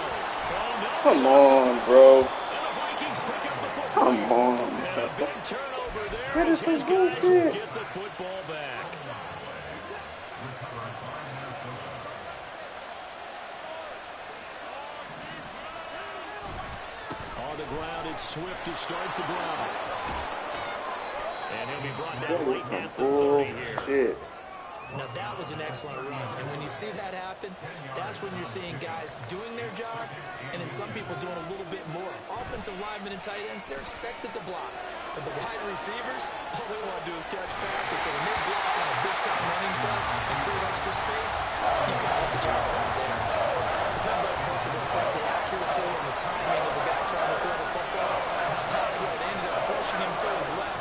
Oh, no. Come on, bro. And the Vikings pick up the football. Come on, And a big turnover there that as is his some guys will bullshit. get the football back. On the ground, it's Swift to start the drive. And he'll be brought down That is late some at the 30 here. bullshit. Now that was an excellent run, and when you see that happen, that's when you're seeing guys doing their job, and then some people doing a little bit more. Offensive linemen and tight ends, they're expected to block. But the wide receivers, all they want to do is catch passes, so when they block on a big-time running play and create extra space, you've got to get the job done there. It's not about pressure to affect the accuracy and the timing of the guy trying to throw the football. That play ended up pushing him to his left.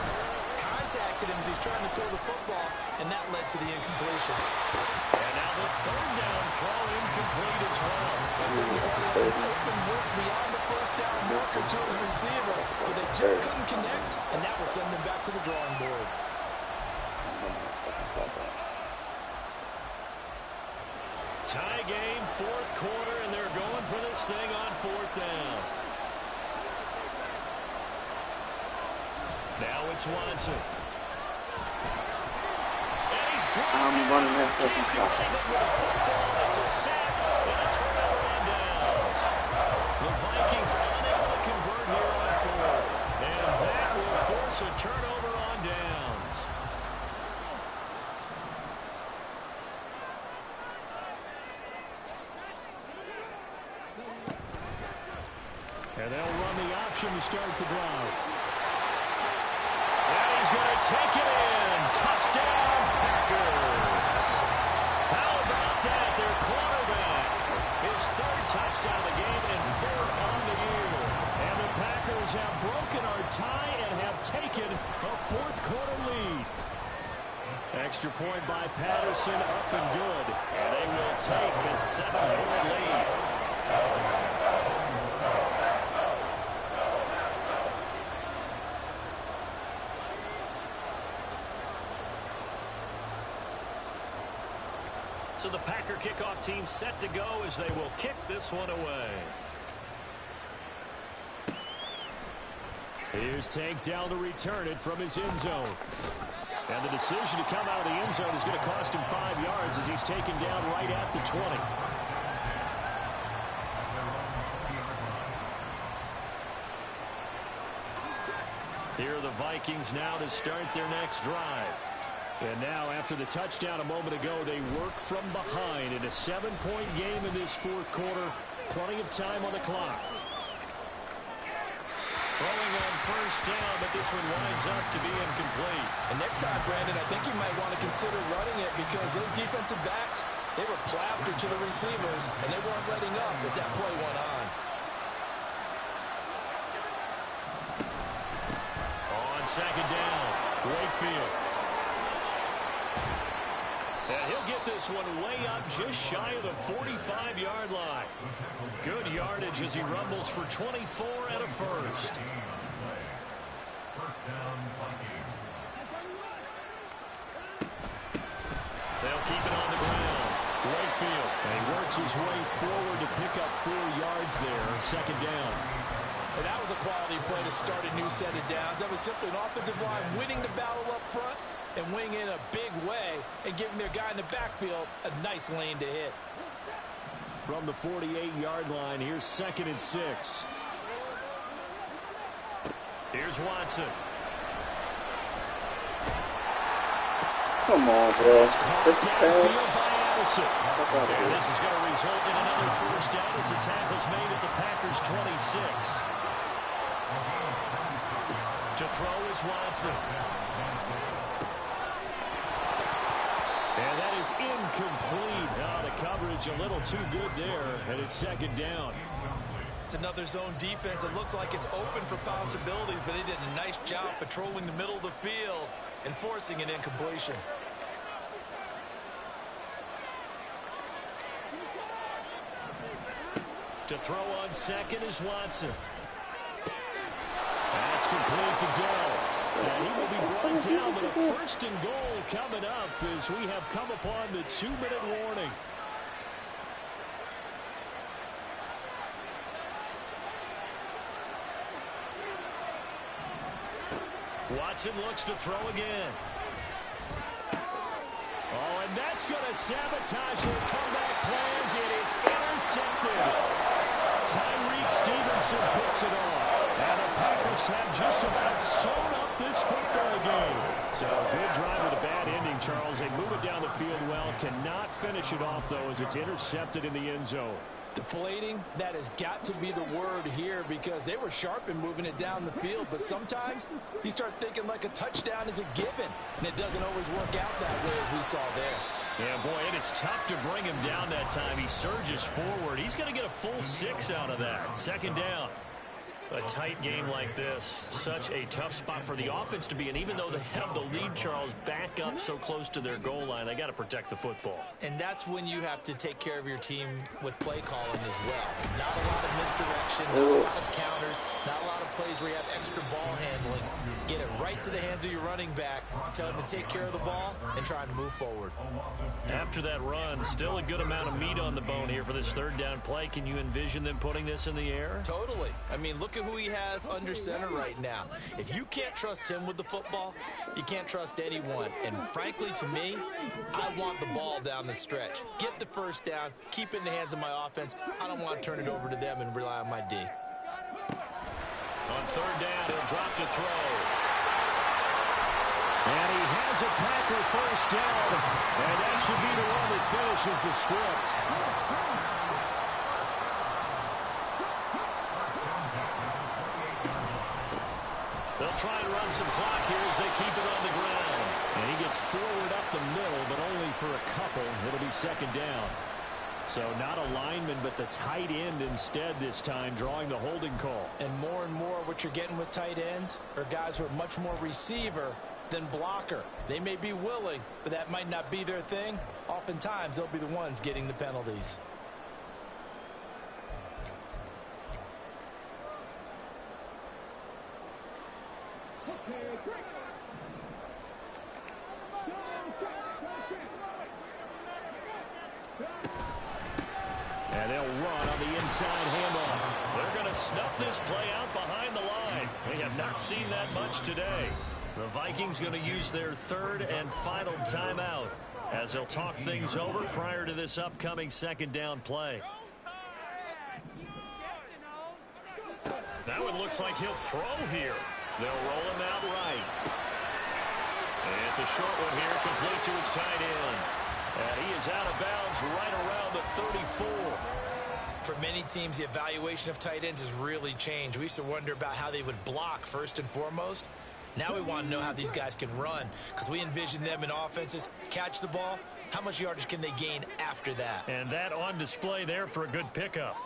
Contacted him as he's trying to throw the football, and that led to the incompletion. And now the 3rd down throw incomplete as well. Open work beyond the first down marker to his receiver, but they just couldn't connect, and that will send them back to the drawing board. Tie game, 4th quarter, and they're going for this thing on 4th down. Now it's Watson. And he's I'm running that fucking top. It's a sack and a turnover on downs. The Vikings unable to convert here on 4th. And that will force a turnover on downs. And they'll run the option to start the drive. And he's going to take it in. Touchdown, Packers. How about that? Their quarterback. His 3rd touchdown of the game and 4th on the year. And the Packers have broken our tie and have taken a 4th quarter lead. Extra point by Patterson, up and good. And they will take a 7-point lead. So the Packer kickoff team set to go as they will kick this one away. Here's Tank down to return it from his end zone. And the decision to come out of the end zone is going to cost him 5 yards as he's taken down right at the 20. Here are the Vikings now to start their next drive. And now, after the touchdown a moment ago, they work from behind in a 7-point game in this fourth quarter. Plenty of time on the clock. Throwing on first down, but this one winds up to be incomplete. And next time, Brandon, I think you might want to consider running it because those defensive backs, they were plastered to the receivers, and they weren't letting up as that play went on. On second down, Wakefield. And he'll get this one way up just shy of the 45-yard line. Good yardage as he rumbles for 24 and a first. They'll keep it on the ground. Wakefield. And he works his way forward to pick up 4 yards there. Second down. And that was a quality play to start a new set of downs. That was simply an offensive line winning the battle up front and winning in a big way and giving their guy in the backfield a nice lane to hit. From the 48-yard line, here's 2nd and 6. Here's Watson. Come on, bro. It's caught downfield by Addison. And this is going to result in another first down as the tackle's made at the Packers' 26. To throw is Watson. And that is incomplete. Oh, the coverage a little too good there, and it's second down. It's another zone defense. It looks like it's open for possibilities, but they did a nice job patrolling the middle of the field and forcing an incompletion. To throw on second is Watson. That's complete to Dell. And he will be brought down, but a 1st and goal coming up as we have come upon the 2-minute warning. Watson looks to throw again. Oh, and that's going to sabotage their comeback plans. It is intercepted. Tyreek Stevenson picks it off. And the Packers have just about sewn up this football game. So good drive with a bad ending, Charles. They move it down the field well. Cannot finish it off, though, as it's intercepted in the end zone. Deflating, that has got to be the word here because they were sharp in moving it down the field, but sometimes you start thinking like a touchdown is a given, and it doesn't always work out that way as we saw there. Yeah, boy, and it's tough to bring him down that time. He surges forward. He's going to get a full 6 out of that. Second down. A tight game like this, such a tough spot for the offense to be in. Even though they have the lead, Charles, back up so close to their goal line, they got to protect the football. And that's when you have to take care of your team with play calling as well. Not a lot of misdirection, not a lot of counters, not a lot of plays where you have extra ball handling. Get it right to the hands of your running back, tell him to take care of the ball, and try and move forward. After that run, still a good amount of meat on the bone here for this 3rd down play. Can you envision them putting this in the air? Totally. I mean, look at who he has under center right now. If you can't trust him with the football, you can't trust anyone. And frankly, to me, I want the ball down the stretch. Get the first down, keep it in the hands of my offense. I don't want to turn it over to them and rely on my D. On 3rd down, he'll drop to throw. And he has a Packer first down. And that should be the one that finishes the script. They'll try and run some clock here as they keep it on the ground. And he gets forward up the middle, but only for a couple. It'll be second down. So not a lineman, but the tight end instead this time, drawing the holding call. And more what you're getting with tight ends are guys who are much more receiver than blocker. They may be willing, but that might not be their thing. Oftentimes, they'll be the ones getting the penalties. And they'll run on the inside handoff. They're going to snuff this play out behind the line. We have not seen that much today. The Vikings going to use their third and final timeout as they'll talk things over prior to this upcoming second down play. That one looks like he'll throw here. They'll roll him out right. And it's a short one here, complete to his tight end. And he is out of bounds right around the 34. For many teams, the evaluation of tight ends has really changed. We used to wonder about how they would block first and foremost. Now we want to know how these guys can run, because we envision them in offenses catch the ball. How much yardage can they gain after that? And that on display there for a good pickup.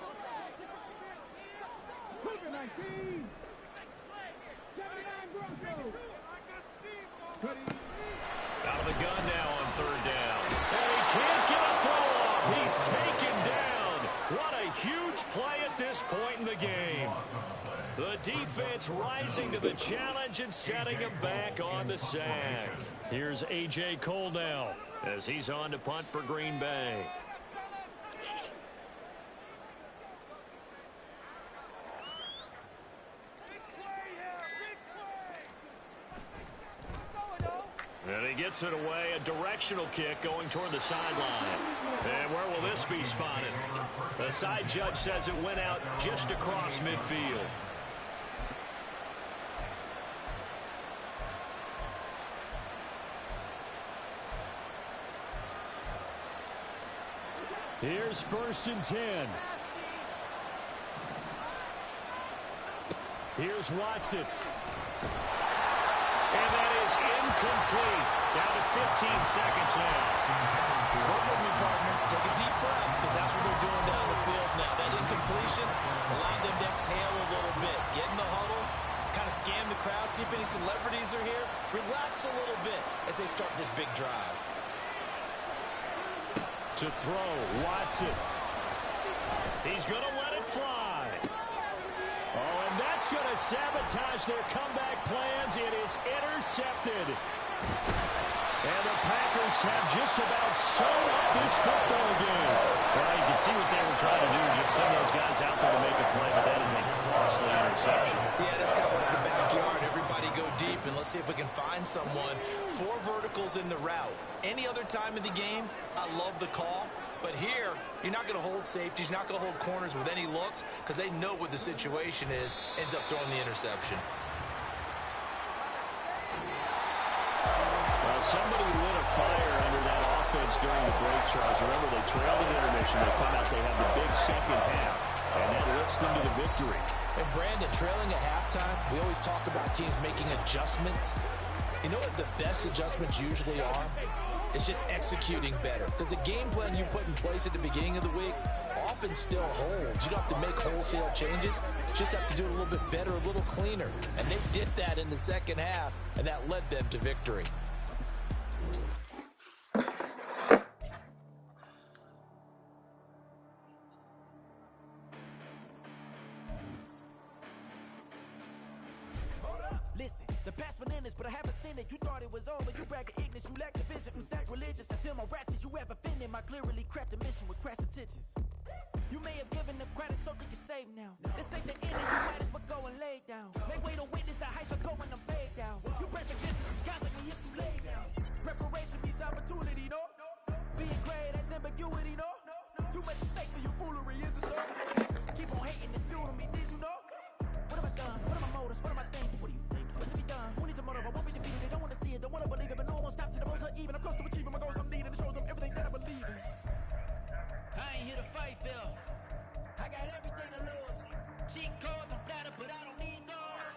Out of the gun now on third down. And he can't get a throw off. He's taken down. What a huge play at this point in the game. The defense rising to the challenge and setting him back on the sack. Here's A.J. Cole now as he's on to punt for Green Bay. And he gets it away, a directional kick going toward the sideline. And where will this be spotted? The side judge says it went out just across midfield. Here's 1st and 10. Here's Watson. And that is incomplete. Down to 15 seconds now. Work with me, partner. Take a deep breath, because that's what they're doing down the field now. That incompletion allowed them to exhale a little bit. Get in the huddle, kind of scan the crowd, see if any celebrities are here. Relax a little bit as they start this big drive. To throw, Watson. He's going to let it fly. Oh, and that's going to sabotage their comeback plans. It is intercepted. And the Packers have just about sewn up this football game. Well, you can see what they were trying to do, just send those guys out there to make a play, but that is a costly interception. Yeah, that's kind of like the backyard. Everybody go deep, and let's see if we can find someone. 4 verticals in the route. Any other time of the game, I love the call. But here, you're not going to hold safeties, you're not going to hold corners with any looks, because they know what the situation is, ends up throwing the interception. Well, somebody lit a fire under that offense during the break, Charles. Remember, they trailed in intermission. They come out, they have the big second half, and that lifts them to the victory. And Brandon, trailing at halftime, we always talk about teams making adjustments. You know what the best adjustments usually are? It's just executing better. Because the game plan you put in place at the beginning of the week often still holds. You don't have to make wholesale changes. You just have to do it a little bit better, a little cleaner. And they did that in the second half, and that led them to victory. Listen, the past bananas, but I haven't seen it. You thought it was over, you brag of ignorance, you lack the vision from sacrilegious. I feel my ratchets, you have offended my clearly crafted mission with crass intentions. You may have given them credit so they can save now. This ain't the end, you might as well go and lay down. Make way to witness the heights are going to fade down. You press against it, constantly it's too late now. Preparation means opportunity, no? Being great, that's ambiguity, no? Too much at stake for you foolery, is it though? Keep on hating, it's fuel to me, did you know? What have I done? What are my motives? What am I thinking? What do you think? What's to be done? Who needs a motive? I won't be defeated. They don't want to see it, don't want to believe it, but no one won't stop to the most uneven. I'm close to achieving my goals. I'm needing to show them everything that I believe in. I ain't here to fight, Phil. I got everything to lose. Cheat codes, I'm flattered, but I don't need those.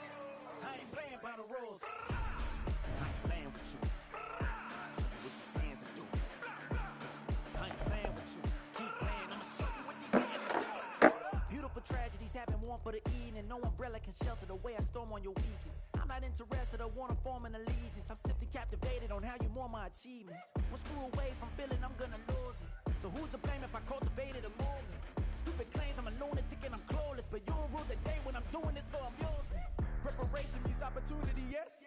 I ain't playing by the rules. I ain't playing with you. Show you what these hands are doing. I ain't playing with you. Keep playing, I'ma show you what these hands are doing. Beautiful tragedies happen, one for the evening. No umbrella can shelter the way I storm on your weekends. I'm not interested, I wanna form an allegiance. I'm simply captivated on how you more my achievements. One screw away from feeling I'm gonna lose it. So who's to blame if I cultivated a movement? Stupid claims I'm a lunatic and I'm clueless, but you'll rule the day when I'm doing this for amusement. Preparation means opportunity, yes.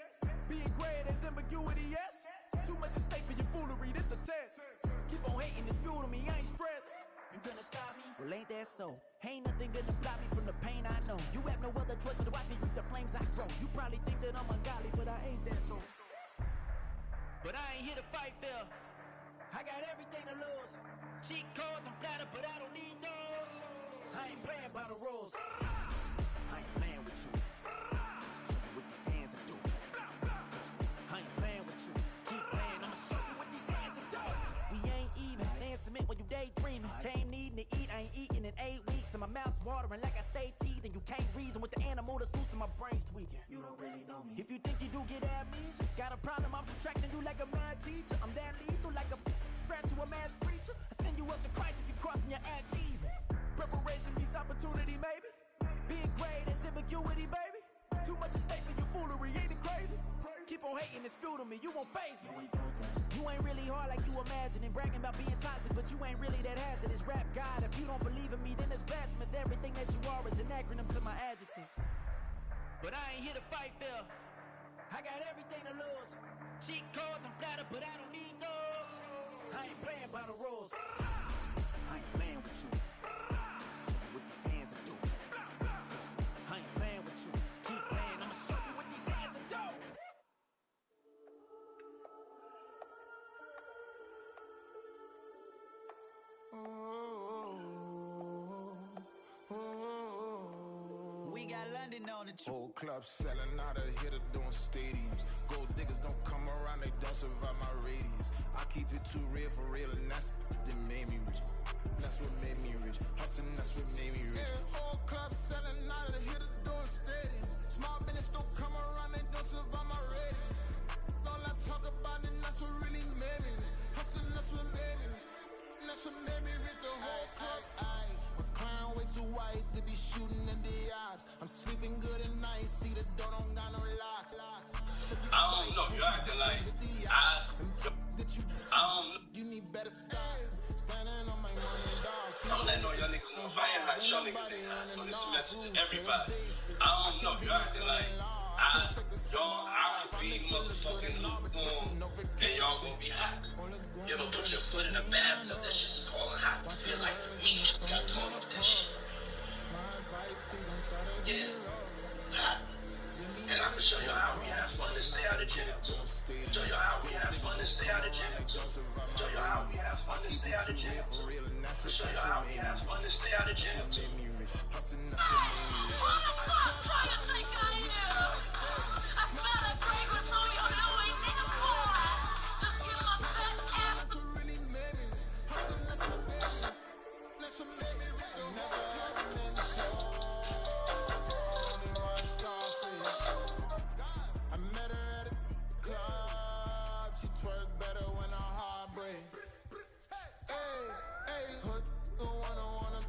Being great is ambiguity, yes. Too much at stake for your foolery, this a test. Keep on hating, it's fuel to me, I ain't stressed. You gonna stop me? Well, ain't that so? Ain't nothing gonna block me from the pain I know. You have no other choice but to watch me reap the flames I grow. You probably think that I'm ungodly, but I ain't that though. But I ain't here to fight fair. I got everything to lose. Cheat codes, I'm flattered, but I don't need those. I ain't playing by the rules. I ain't playing with you. Show you what these hands are doing. I ain't playing with you. Keep playing, I'ma show you what these hands are doing. We ain't even. Laying cement when you daydreaming. Came needing to eat, I ain't eating in 8 weeks. And my mouth's watering like I stay teething. You can't reason with the animal that's loose and my brain's tweaking. You don't really know me. If you think you do get amnesia, got a problem, I'm subtracting you like a mad teacher. I'm that lethal like a threat to a mass preacher. I send you up to Christ if you crossing your act even. Preparation meets opportunity, maybe. Big grade, that's ambiguity, baby. Too much at stake for your foolery, ain't it crazy? Keep on hating, it's fuel to me, you won't faze me. You ain't really hard like you imagining. Bragging about being toxic, but you ain't really that hazardous. Rap God, if you don't believe in me, then it's blasphemous. Everything that you are is an acronym to my adjectives. But I ain't here to fight fair. I got everything to lose. Cheat codes, I'm flattered, but I don't need those. I ain't playing by the rules. I ain't playing with you. Show you what these hands are doing. I ain't playing with you. Keep playing, I'ma show you what these hands are doing. We got London on the whole club selling out of hitter doing stadiums. Gold diggers don't come around, they don't survive my radius. I keep it too real for real, and that's that made me rich. That's what made me rich. Hustling, that's what made me rich. Yeah, whole club selling out of the hitters doing stadiums. Small business don't come around, they don't survive my radius. All I talk about, and that's what really made me rich. Hustling, that's what made me rich. And that's what made me rich. The whole club. McLaren way too white to be shooting in the odds. I'm sleeping good at night, see the door don't got no locks. I don't know, you acting like I don't know. You need better stocks. Standing on my money, dog. I'm letting all y'all niggas know if I ain't hot, y'all niggas ain't hot. So this is a message to everybody. I don't know, you acting like I be motherfucking lukewarm and y'all gonna be hot. You ever put your foot in a bathtub, that shit's calling hot. You feel like you just got caught up that shit. Yeah, hot. And I can show you how we have fun to stay out of jail. Show you how we have fun to stay out of jail. Show you how we have fun to stay out of jail. Show you how we have fun to stay out of jail. Who the fuck do you think I am? I smell a fragrance on your Louis boy. Just give my fat ass. That's what made me rich. Never had mentor. I met her at a club. She twerk better when her heart break. Hey, hood, wanna.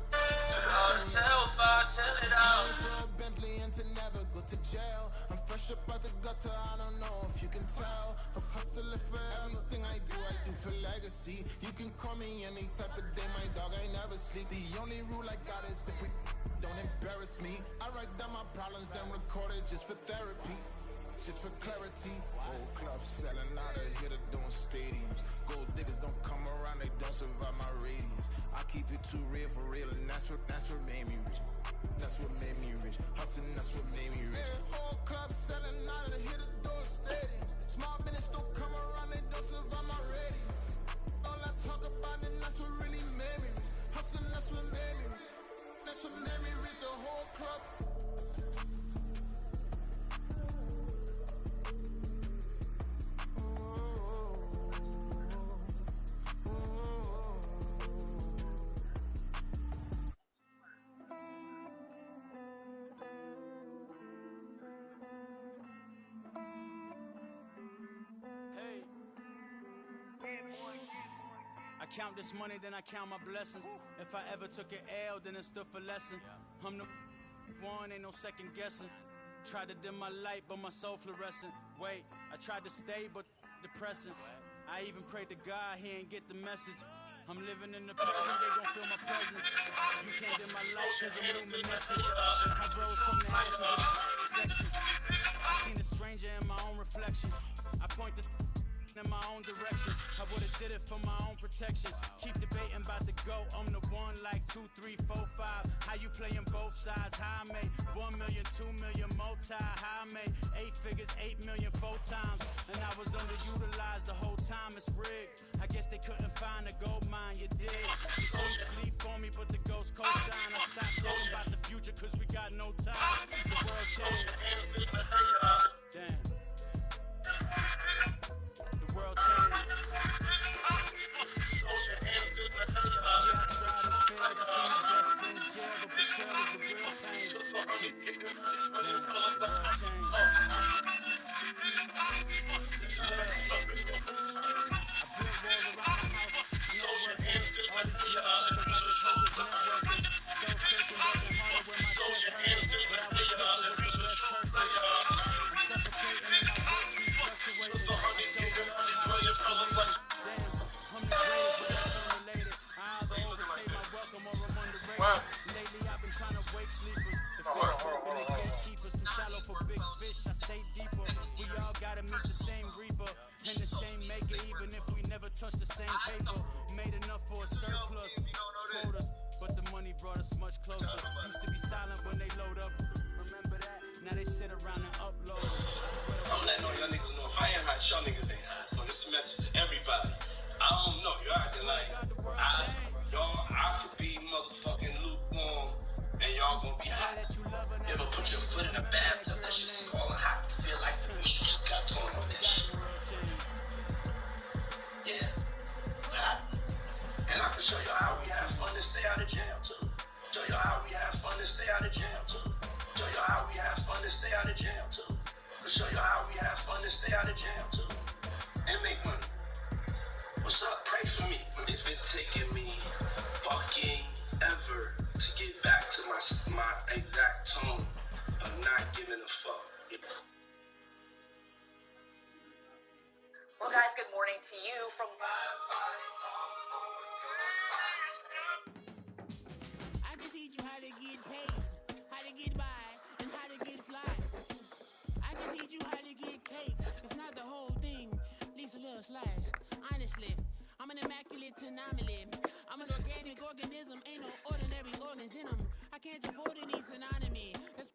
Tell it out. For a Bentley and to never go to jail. I'm fresh up out the gutter, I don't know if you can tell. I'm hustling for everything I do for legacy. You can call me any type of day, my dog, I never sleep. The only rule I got is if we don't embarrass me. I write down my problems, then record it just for therapy. Just for clarity. Whole club selling out of hitter doing stadiums. Gold diggers don't come around, they don't survive my radius. I keep it too real for real, and that's what made me rich. That's what made me rich. Hustling, that's what made me rich. Yeah, whole club selling out of the hitters doing stadiums. Small business don't come around, they don't survive my radius. All I talk about, and that's what really made me rich. Hustling, that's what made me rich. That's what made me rich. The whole club. I count this money, then I count my blessings. If I ever took an L, then it stood for lesson. I'm the one, ain't no second guessing. Tried to dim my light, but my soul fluorescent. Wait, I tried to stay, but depressing. I even prayed to God, he ain't get the message. I'm living in the present, they gon' feel my presence. You can't dim my light, cause I'm luminescent. I rose from the ashes of the section. I seen a stranger in my own reflection. I point to in my own direction. I would've did it for my own protection. Keep debating about the GOAT. I'm the one like 2, 3, 4, 5. How you playing both sides? How I made 1 million, 2 million, multi. How I made 8 figures, 8 million 4 times. And I was underutilized the whole time. It's rigged. I guess they couldn't find a gold mine. You did. The streets sleep on me, but the ghost co-sign. I stopped thinking about the future cause we got no time. The world changed. Damn. The world changed. Yeah, I tried and failed. I seen my best friends jail, but betrayal is the real pain. Damn, the world changed. Look, I built walls around my house, no working. All these bloodsuckers, I just hope it's networking. Soul searching, working harder when my chest hurting, but I was careful with the best person. I'm suffocating and my work keeps fluctuating. I show love how it's related. Damn, I'm the greatest, but that's unrelated. I either overstay my welcome or I'm underrated. Lately I've been trying to wake sleepers. The fear of opening gatekeepers. Too shallow for big fish, I stay deeper. We all gotta meet the same reaper and the same maker, even if we never touch the same paper. Made enough for a surplus, quotas, but the money brought us much closer. Used to be silent when they load up. Remember that? Now they sit around and upload. I swear I'm letting all y'all niggas know if I ain't hot, y'all niggas ain't hot. So this is a message to everybody. I don't know, you're acting like I could be motherfucking lukewarm and y'all gonna be hot. You ever put your foot in a bathtub that shit's falling hot? You feel like the meat just got thrown on that shit. Yeah, hot. And I can show y'all how we have fun and stay out of jail too. Show y'all how we have fun and stay out of jail too. Show y'all how we have fun and stay out of jail too. Show y'all how we have fun and stay out of jail too. And make money. What's up? Pray for me. It's been taking me fucking ever to get back to my exact tone of not giving a fuck. Well, guys, good morning to you from... I can teach you how to get paid, how to get by, and how to get fly. I can teach you how to get cake, if not the whole thing, at least a little slice. Honestly, I'm an immaculate anomaly. I'm an organic organism, ain't no ordinary organs in them. I can't afford any synonymy. That's